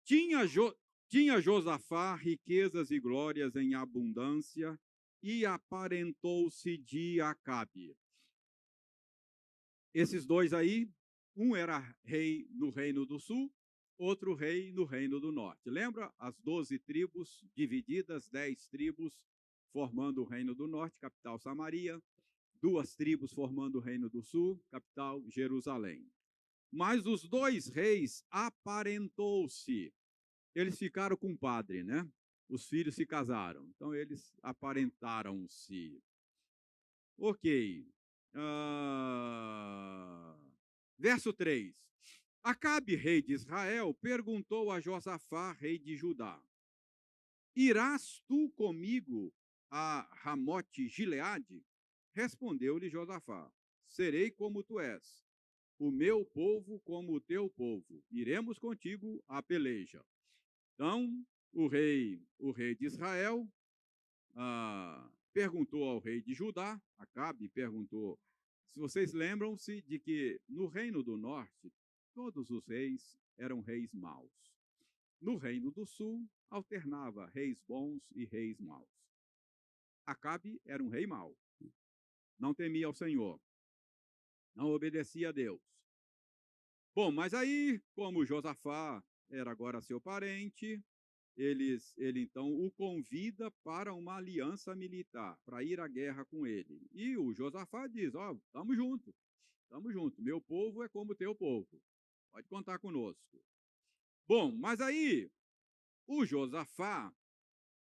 Tinha Josafá riquezas e glórias em abundância e aparentou-se de Acabe. Esses dois aí, um era rei no Reino do Sul, outro rei no Reino do Norte. Lembra? As 12 tribos divididas, 10 tribos formando o Reino do Norte, capital Samaria, 2 tribos formando o Reino do Sul, capital Jerusalém. Mas os 2 reis aparentou-se. Eles ficaram com o padre, né? Os filhos se casaram. Então, eles aparentaram-se. Ok. Verso 3. Acabe, rei de Israel, perguntou a Josafá, rei de Judá: Irás tu comigo a Ramote Gileade? Respondeu-lhe Josafá: Serei como tu és, o meu povo como o teu povo. Iremos contigo à peleja. Então, o rei de Israel perguntou ao rei de Judá, Acabe perguntou, se vocês lembram-se de que no Reino do Norte, todos os reis eram reis maus. No Reino do Sul, alternava reis bons e reis maus. Acabe era um rei mau, não temia ao Senhor, não obedecia a Deus. Bom, mas aí, como Josafá era agora seu parente, ele então o convida para uma aliança militar, para ir à guerra com ele. E o Josafá diz: ó, estamos juntos, meu povo é como teu povo, pode contar conosco. Bom, mas aí o Josafá,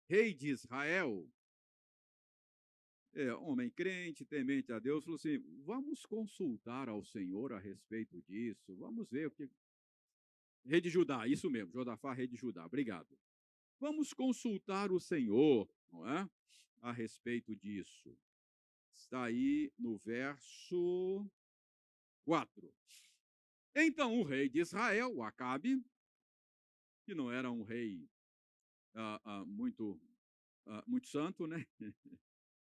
rei de Israel, homem crente, temente a Deus, falou assim: vamos consultar ao Senhor a respeito disso, vamos ver o que. Rei de Judá, isso mesmo, Josafá, rei de Judá, obrigado. Vamos consultar o Senhor, não é? A respeito disso. Está aí no verso 4. Então o rei de Israel, Acabe, que não era um rei muito santo, né?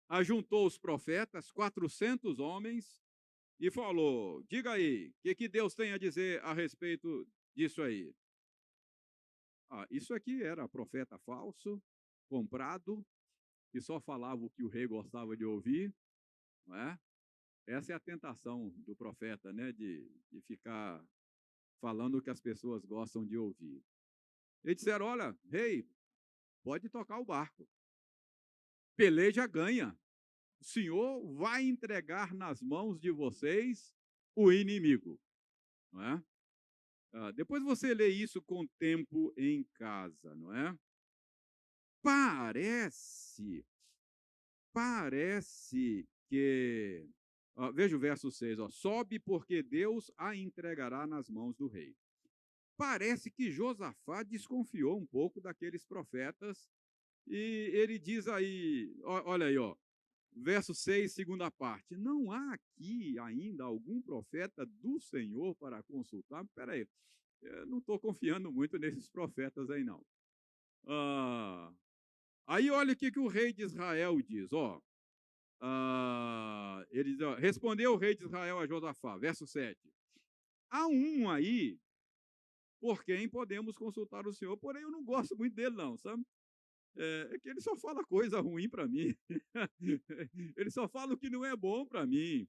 Ajuntou os profetas, 400 homens, e falou: diga aí, o que Deus tem a dizer a respeito disso aí? Isso aqui era profeta falso, comprado, que só falava o que o rei gostava de ouvir, não é? Essa é a tentação do profeta, né? De ficar falando o que as pessoas gostam de ouvir. Eles disseram: olha, rei, pode tocar o barco. Peleja ganha. O Senhor vai entregar nas mãos de vocês o inimigo. Não é? Depois você lê isso com tempo em casa, não é? Parece que. Veja o verso 6, sobe porque Deus a entregará nas mãos do rei. Parece que Josafá desconfiou um pouco daqueles profetas e ele diz aí, olha aí, verso 6, segunda parte, não há aqui ainda algum profeta do Senhor para consultar? Espera aí, eu não estou confiando muito nesses profetas aí não. Aí olha o que o rei de Israel diz, ele diz, respondeu o rei de Israel a Josafá, verso 7, há um aí por quem podemos consultar o Senhor, porém eu não gosto muito dele não, sabe? É que ele só fala coisa ruim para mim, ele só fala o que não é bom para mim,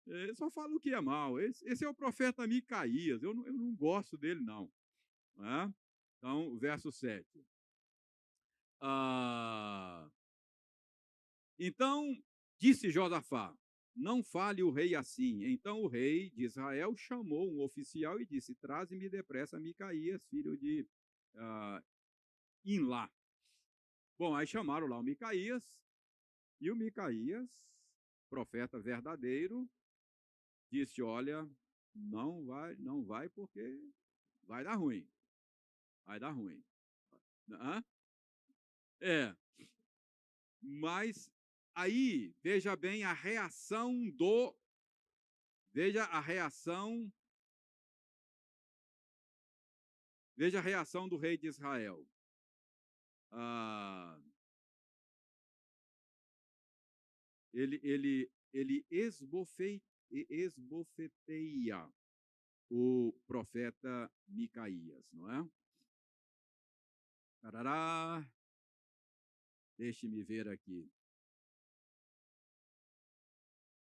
ele só fala o que é mal, esse é o profeta Micaías, eu não gosto dele não. Né? Então, verso 7. Então, disse Josafá, não fale o rei assim. Então o rei de Israel chamou um oficial e disse, traze-me depressa Micaías, filho de Inlá. Bom, aí chamaram lá o Micaías, e o Micaías, profeta verdadeiro, disse, olha, não vai porque vai dar ruim. Vai dar ruim. Mas aí, veja bem a reação do... Veja a reação do rei de Israel. Ele esbofeteia o profeta Micaías, não é? Tarará. Deixe-me ver aqui.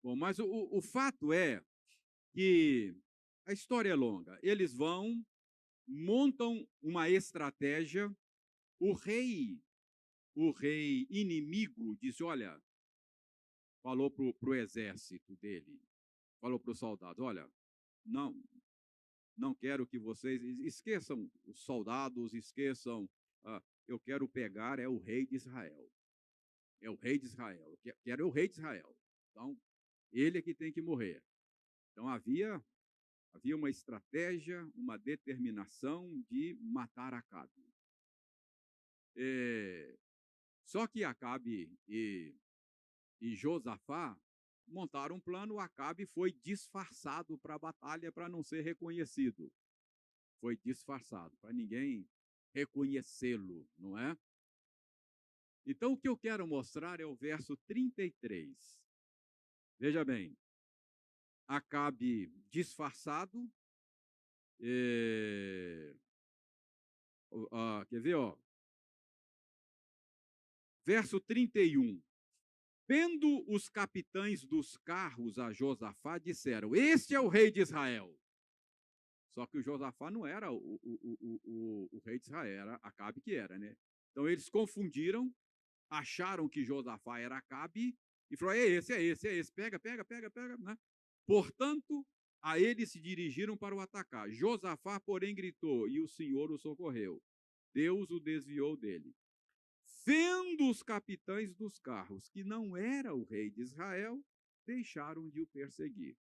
Bom, mas o fato é que a história é longa. Eles montam uma estratégia. O rei inimigo disse, olha, falou para o exército dele, falou para os soldados, olha, não quero que vocês esqueçam os soldados, esqueçam, eu quero pegar o rei de Israel. É o rei de Israel, eu quero o rei de Israel. Então, ele é que tem que morrer. Então, havia uma estratégia, uma determinação de matar Acabe. Só que Acabe e Josafá montaram um plano, Acabe foi disfarçado para a batalha para não ser reconhecido. Foi disfarçado, para ninguém reconhecê-lo, não é? Então, o que eu quero mostrar é o verso 33. Veja bem, Acabe disfarçado, quer ver, verso 31. Vendo os capitães dos carros a Josafá, disseram, este é o rei de Israel. Só que o Josafá não era o rei de Israel, era Acabe que era, né? Então eles confundiram, acharam que Josafá era Acabe e falou: é esse, pega, pega, pega, pega, né? Portanto, a eles se dirigiram para o atacar. Josafá, porém, gritou e o Senhor o socorreu. Deus o desviou dele. Vendo os capitães dos carros que não era o rei de Israel, deixaram de o perseguir.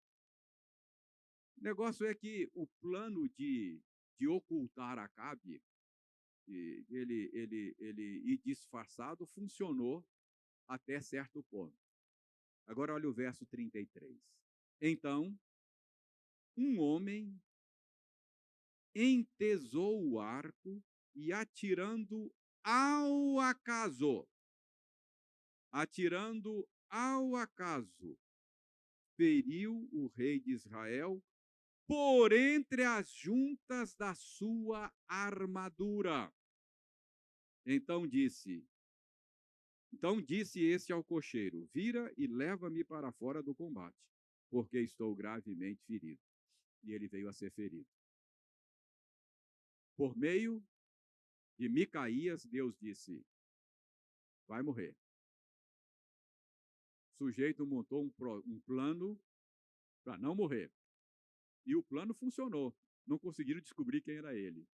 O negócio é que o plano de ocultar Acabe, ele ir disfarçado, funcionou até certo ponto. Agora olha o verso 33. Então, um homem entesou o arco e atirando ao acaso, feriu o rei de Israel por entre as juntas da sua armadura. Então disse este ao cocheiro: vira e leva-me para fora do combate, porque estou gravemente ferido. E ele veio a ser ferido. Por meio de Micaías, Deus disse: vai morrer. O sujeito montou um plano para não morrer. E o plano funcionou. Não conseguiram descobrir quem era ele.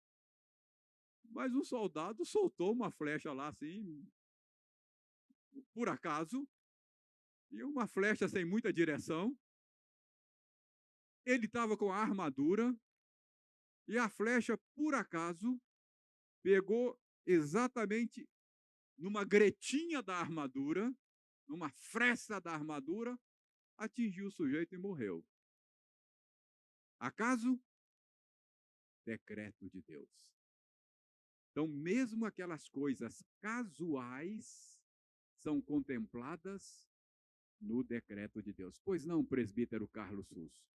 Mas um soldado soltou uma flecha lá assim, por acaso, e uma flecha sem muita direção. Ele estava com a armadura, e a flecha, por acaso, pegou exatamente numa gretinha da armadura, numa fresta da armadura, atingiu o sujeito e morreu. Acaso? Decreto de Deus. Então, mesmo aquelas coisas casuais são contempladas no decreto de Deus. Pois não, presbítero Carlos Russo?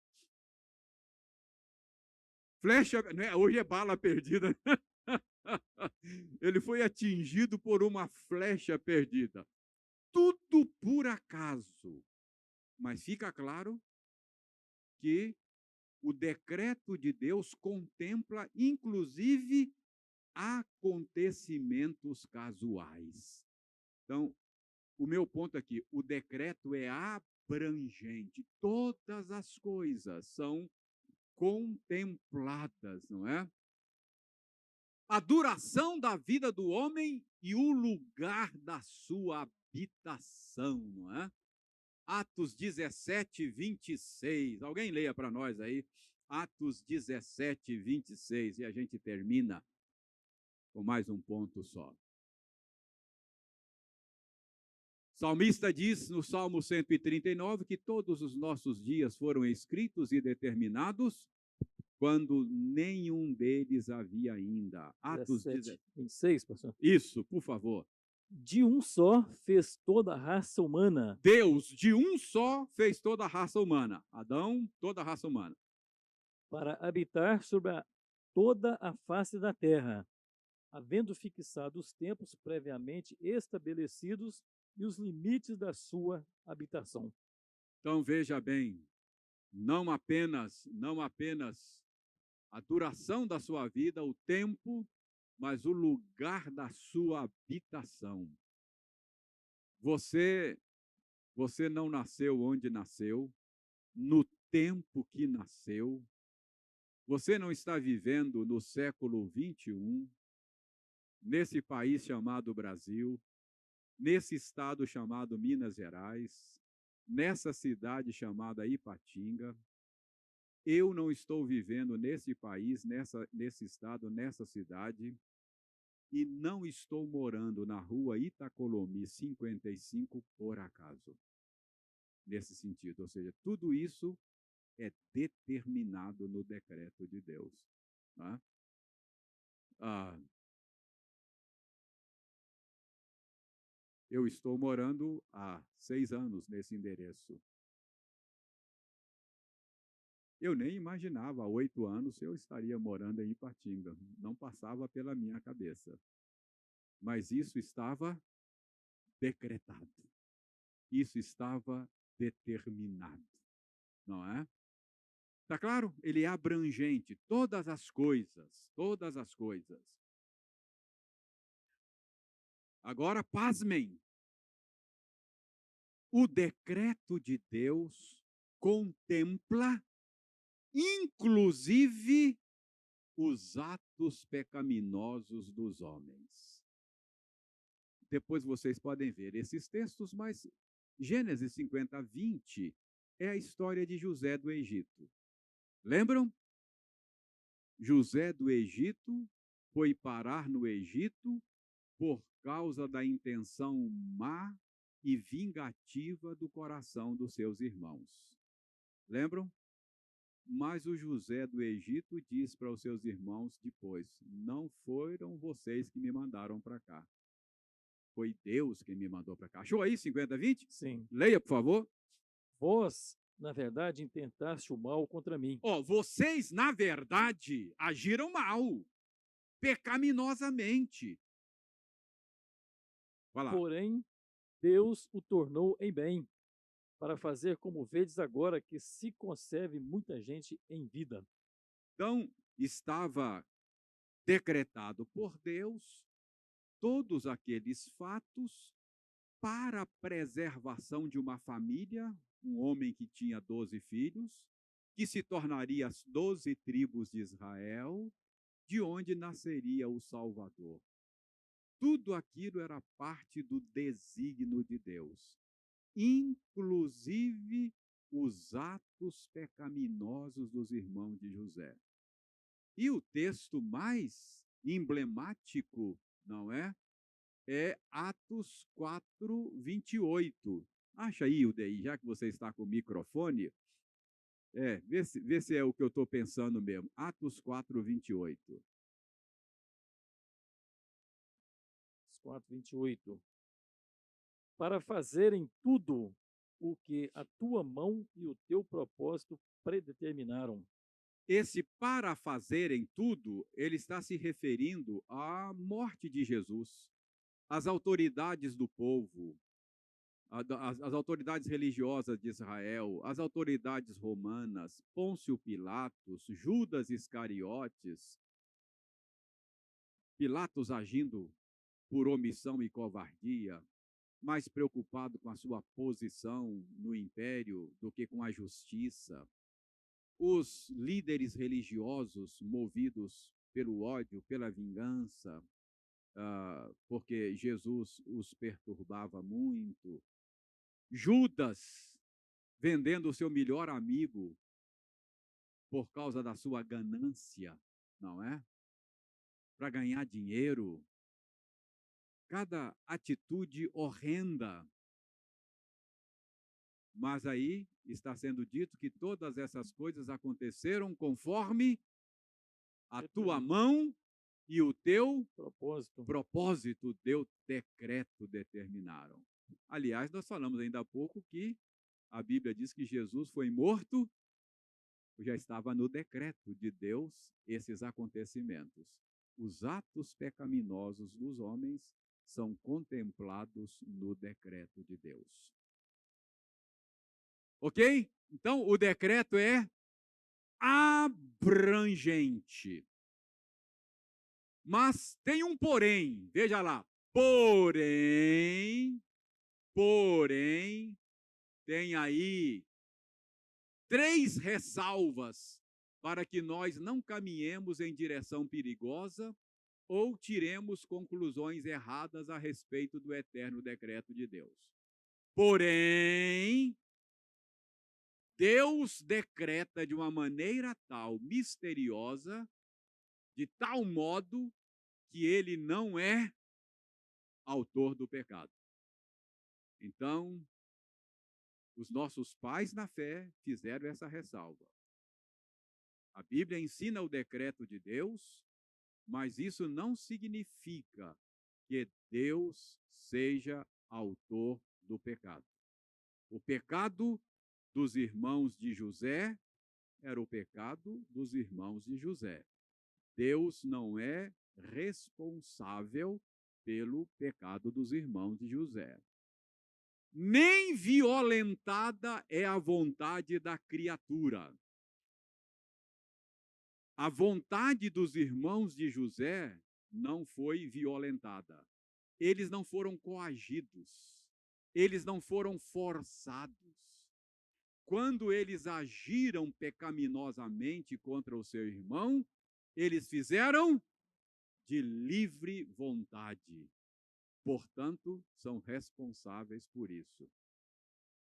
Flecha, né? Hoje é bala perdida. Ele foi atingido por uma flecha perdida. Tudo por acaso. Mas fica claro que o decreto de Deus contempla, inclusive, acontecimentos casuais. Então, o meu ponto aqui, o decreto é abrangente. Todas as coisas são contempladas, não é? A duração da vida do homem e o lugar da sua habitação, não é? Atos 17, 26. Alguém leia para nós aí. Atos 17, 26. E a gente termina com mais um ponto só. O salmista diz no Salmo 139 que todos os nossos dias foram escritos e determinados quando nenhum deles havia ainda. Atos 17, 26, pastor. Isso, por favor. De um só fez toda a raça humana. Deus, de um só, fez toda a raça humana. Adão, toda a raça humana. Para habitar sobre toda a face da terra, havendo fixado os tempos previamente estabelecidos e os limites da sua habitação. Então veja bem, não apenas a duração da sua vida, o tempo, mas o lugar da sua habitação. Você não nasceu onde nasceu, no tempo que nasceu. Você não está vivendo no século 21, nesse país chamado Brasil, nesse estado chamado Minas Gerais, nessa cidade chamada Ipatinga. Eu não estou vivendo nesse país, nesse estado, nessa cidade, e não estou morando na rua Itacolomi 55 por acaso. Nesse sentido, ou seja, tudo isso é determinado no decreto de Deus. Tá? Eu estou morando há 6 anos nesse endereço. Eu nem imaginava há 8 anos se eu estaria morando em Ipatinga. Não passava pela minha cabeça. Mas isso estava decretado. Isso estava determinado. Não é? Tá claro? Ele é abrangente, todas as coisas, todas as coisas. Agora, pasmem, o decreto de Deus contempla, inclusive, os atos pecaminosos dos homens. Depois vocês podem ver esses textos, mas Gênesis 50, 20 é a história de José do Egito. Lembram? José do Egito foi parar no Egito por causa da intenção má e vingativa do coração dos seus irmãos. Lembram? Mas o José do Egito diz para os seus irmãos depois: não foram vocês que me mandaram para cá. Foi Deus quem me mandou para cá. Achou aí 50, 20? Sim. Leia, por favor. Vós, na verdade, intentaste o mal contra mim. Vocês, na verdade, agiram mal, pecaminosamente. Vai lá. Porém, Deus o tornou em bem, para fazer como vedes agora que se conserve muita gente em vida. Então, estava decretado por Deus todos aqueles fatos para a preservação de uma família, um homem que tinha 12 filhos, que se tornaria as 12 tribos de Israel, de onde nasceria o Salvador. Tudo aquilo era parte do desígnio de Deus, inclusive os atos pecaminosos dos irmãos de José. E o texto mais emblemático, não é? É Atos 4, 28. Acha aí, UDI, já que você está com o microfone. Vê se é o que eu estou pensando mesmo. Atos 4, 28. 4, 28. Para fazerem tudo o que a tua mão e o teu propósito predeterminaram. Esse para fazerem tudo, ele está se referindo à morte de Jesus. As autoridades do povo, as autoridades religiosas de Israel, as autoridades romanas, Pôncio Pilatos, Judas Iscariotes, Pilatos agindo por omissão e covardia, mais preocupado com a sua posição no império do que com a justiça. Os líderes religiosos movidos pelo ódio, pela vingança, porque Jesus os perturbava muito. Judas vendendo o seu melhor amigo por causa da sua ganância, não é? Para ganhar dinheiro. Cada atitude horrenda. Mas aí está sendo dito que todas essas coisas aconteceram conforme a tua mão e o teu propósito, teu decreto determinaram. Aliás, nós falamos ainda há pouco que a Bíblia diz que Jesus foi morto, já estava no decreto de Deus esses acontecimentos. Os atos pecaminosos dos homens são contemplados no decreto de Deus. Ok? Então, o decreto é abrangente. Mas tem um porém, veja lá. Porém, tem aí 3 ressalvas para que nós não caminhemos em direção perigosa ou tiremos conclusões erradas a respeito do eterno decreto de Deus. Porém, Deus decreta de uma maneira tal, misteriosa, de tal modo que ele não é autor do pecado. Então, os nossos pais na fé fizeram essa ressalva. A Bíblia ensina o decreto de Deus, mas isso não significa que Deus seja autor do pecado. O pecado dos irmãos de José era o pecado dos irmãos de José. Deus não é responsável pelo pecado dos irmãos de José. Nem violentada é a vontade da criatura. A vontade dos irmãos de José não foi violentada. Eles não foram coagidos. Eles não foram forçados. Quando eles agiram pecaminosamente contra o seu irmão, eles fizeram de livre vontade. Portanto, são responsáveis por isso.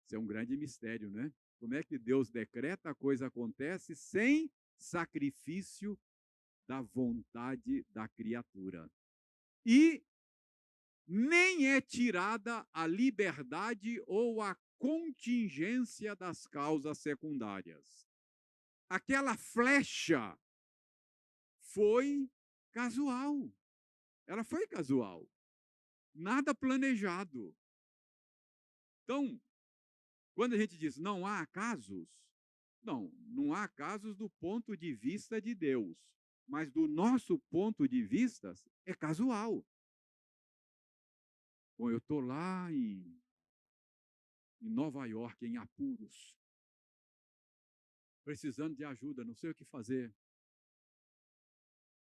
Isso é um grande mistério, né? Como é que Deus decreta, a coisa acontece sem sacrifício da vontade da criatura. E nem é tirada a liberdade ou a contingência das causas secundárias. Aquela flecha foi casual. Ela foi casual. Nada planejado. Então, quando a gente diz não há acasos, não há acasos do ponto de vista de Deus, mas do nosso ponto de vista é casual. Bom, eu estou lá em Nova York, em apuros, precisando de ajuda, não sei o que fazer.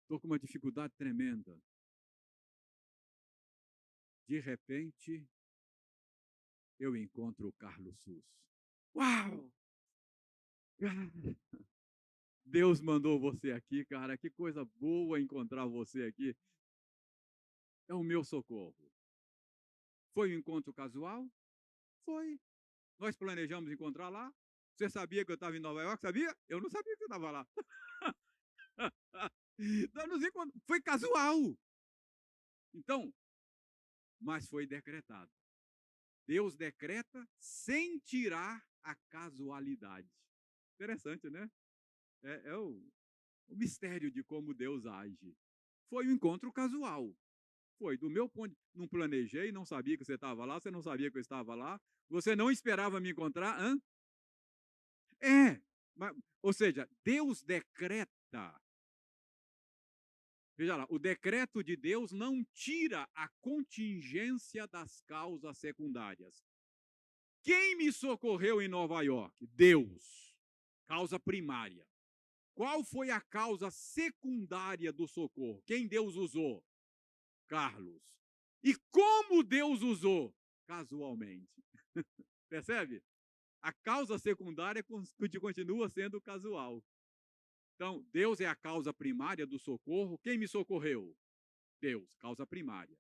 Estou com uma dificuldade tremenda. De repente, eu encontro o Carlos Sus. Uau! Deus mandou você aqui, cara. Que coisa boa encontrar você aqui. É o meu socorro. Foi um encontro casual? Foi. Nós planejamos encontrar lá. Você sabia que eu estava em Nova York? Sabia? Eu não sabia que você estava lá. Nós nos encontramos. Foi casual. Então, mas foi decretado. Deus decreta sem tirar a casualidade. Interessante, né? É o mistério de como Deus age. Foi um encontro casual. Foi, do meu ponto, não planejei, não sabia que você estava lá, você não sabia que eu estava lá, você não esperava me encontrar, hã? Ou seja, Deus decreta. Veja lá, o decreto de Deus não tira a contingência das causas secundárias. Quem me socorreu em Nova York? Deus. Causa primária. Qual foi a causa secundária do socorro? Quem Deus usou? Carlos. E como Deus usou? Casualmente. Percebe? A causa secundária continua sendo casual. Então, Deus é a causa primária do socorro. Quem me socorreu? Deus, causa primária.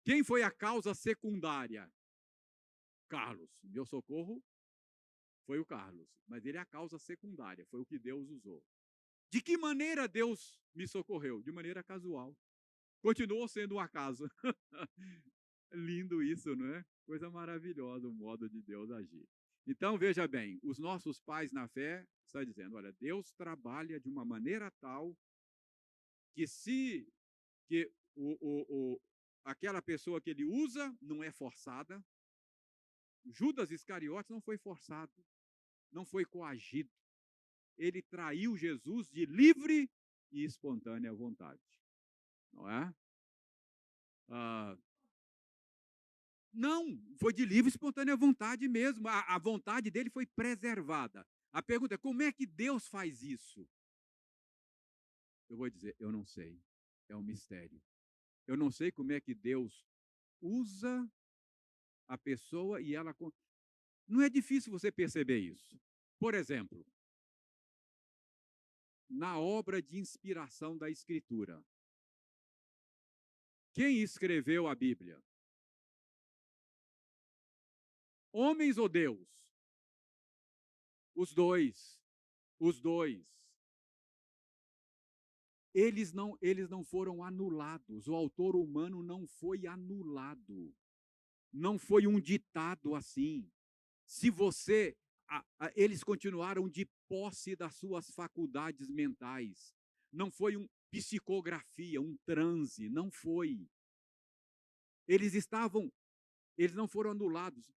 Quem foi a causa secundária? Carlos. Meu socorro foi o Carlos, mas ele é a causa secundária, foi o que Deus usou. De que maneira Deus me socorreu? De maneira casual. Continuou sendo um acaso. Lindo isso, não é? Coisa maravilhosa o modo de Deus agir. Então, veja bem, os nossos pais na fé estão dizendo, olha, Deus trabalha de uma maneira tal que aquela pessoa que ele usa não é forçada. Judas Iscariotes não foi forçado, não foi coagido. Ele traiu Jesus de livre e espontânea vontade. Não é? Não, foi de livre e espontânea vontade mesmo. A vontade dele foi preservada. A pergunta é, como é que Deus faz isso? Eu vou dizer, eu não sei. É um mistério. Eu não sei como é que Deus usa a pessoa e ela... Não é difícil você perceber isso. Por exemplo, na obra de inspiração da Escritura. Quem escreveu a Bíblia? Homens ou Deus? Os dois. Os dois. Eles não foram anulados. O autor humano não foi anulado. Não foi um ditado assim. Se você... eles continuaram de posse das suas faculdades mentais. Não foi uma psicografia, um transe. Não foi. Eles não foram anulados.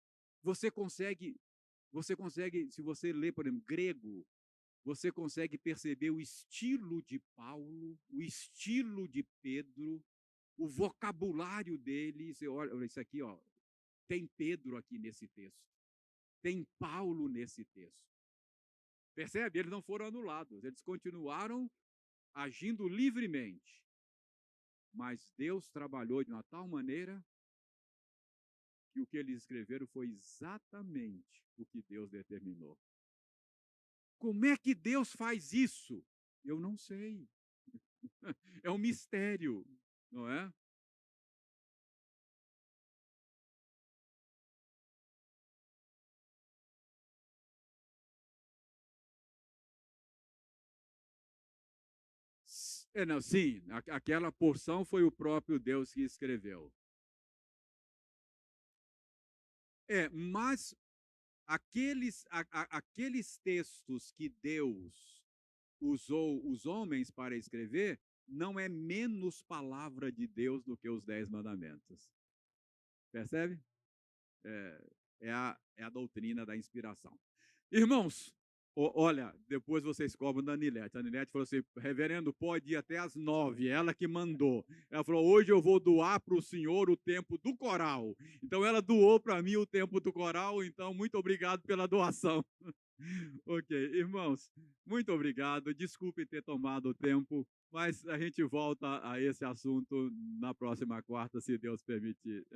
Você consegue, se você ler, por exemplo, grego, você consegue perceber o estilo de Paulo, o estilo de Pedro, o vocabulário dele. Você olha isso aqui, ó, tem Pedro aqui nesse texto, tem Paulo nesse texto. Percebe? Eles não foram anulados, eles continuaram agindo livremente. Mas Deus trabalhou de uma tal maneira que o que eles escreveram foi exatamente o que Deus determinou. Como é que Deus faz isso? Eu não sei. É um mistério, não é? Não, sim, aquela porção foi o próprio Deus que escreveu. Mas aqueles textos que Deus usou os homens para escrever não é menos palavra de Deus do que os 10 mandamentos. Percebe? É a doutrina da inspiração. Irmãos, olha, depois vocês cobram da Anilete. A Anilete falou assim: reverendo, pode ir até às 9, ela que mandou. Ela falou: hoje eu vou doar para o senhor o tempo do coral. Então ela doou para mim o tempo do coral, então muito obrigado pela doação. Ok, irmãos, muito obrigado. Desculpe ter tomado o tempo, mas a gente volta a esse assunto na próxima quarta, se Deus permitir.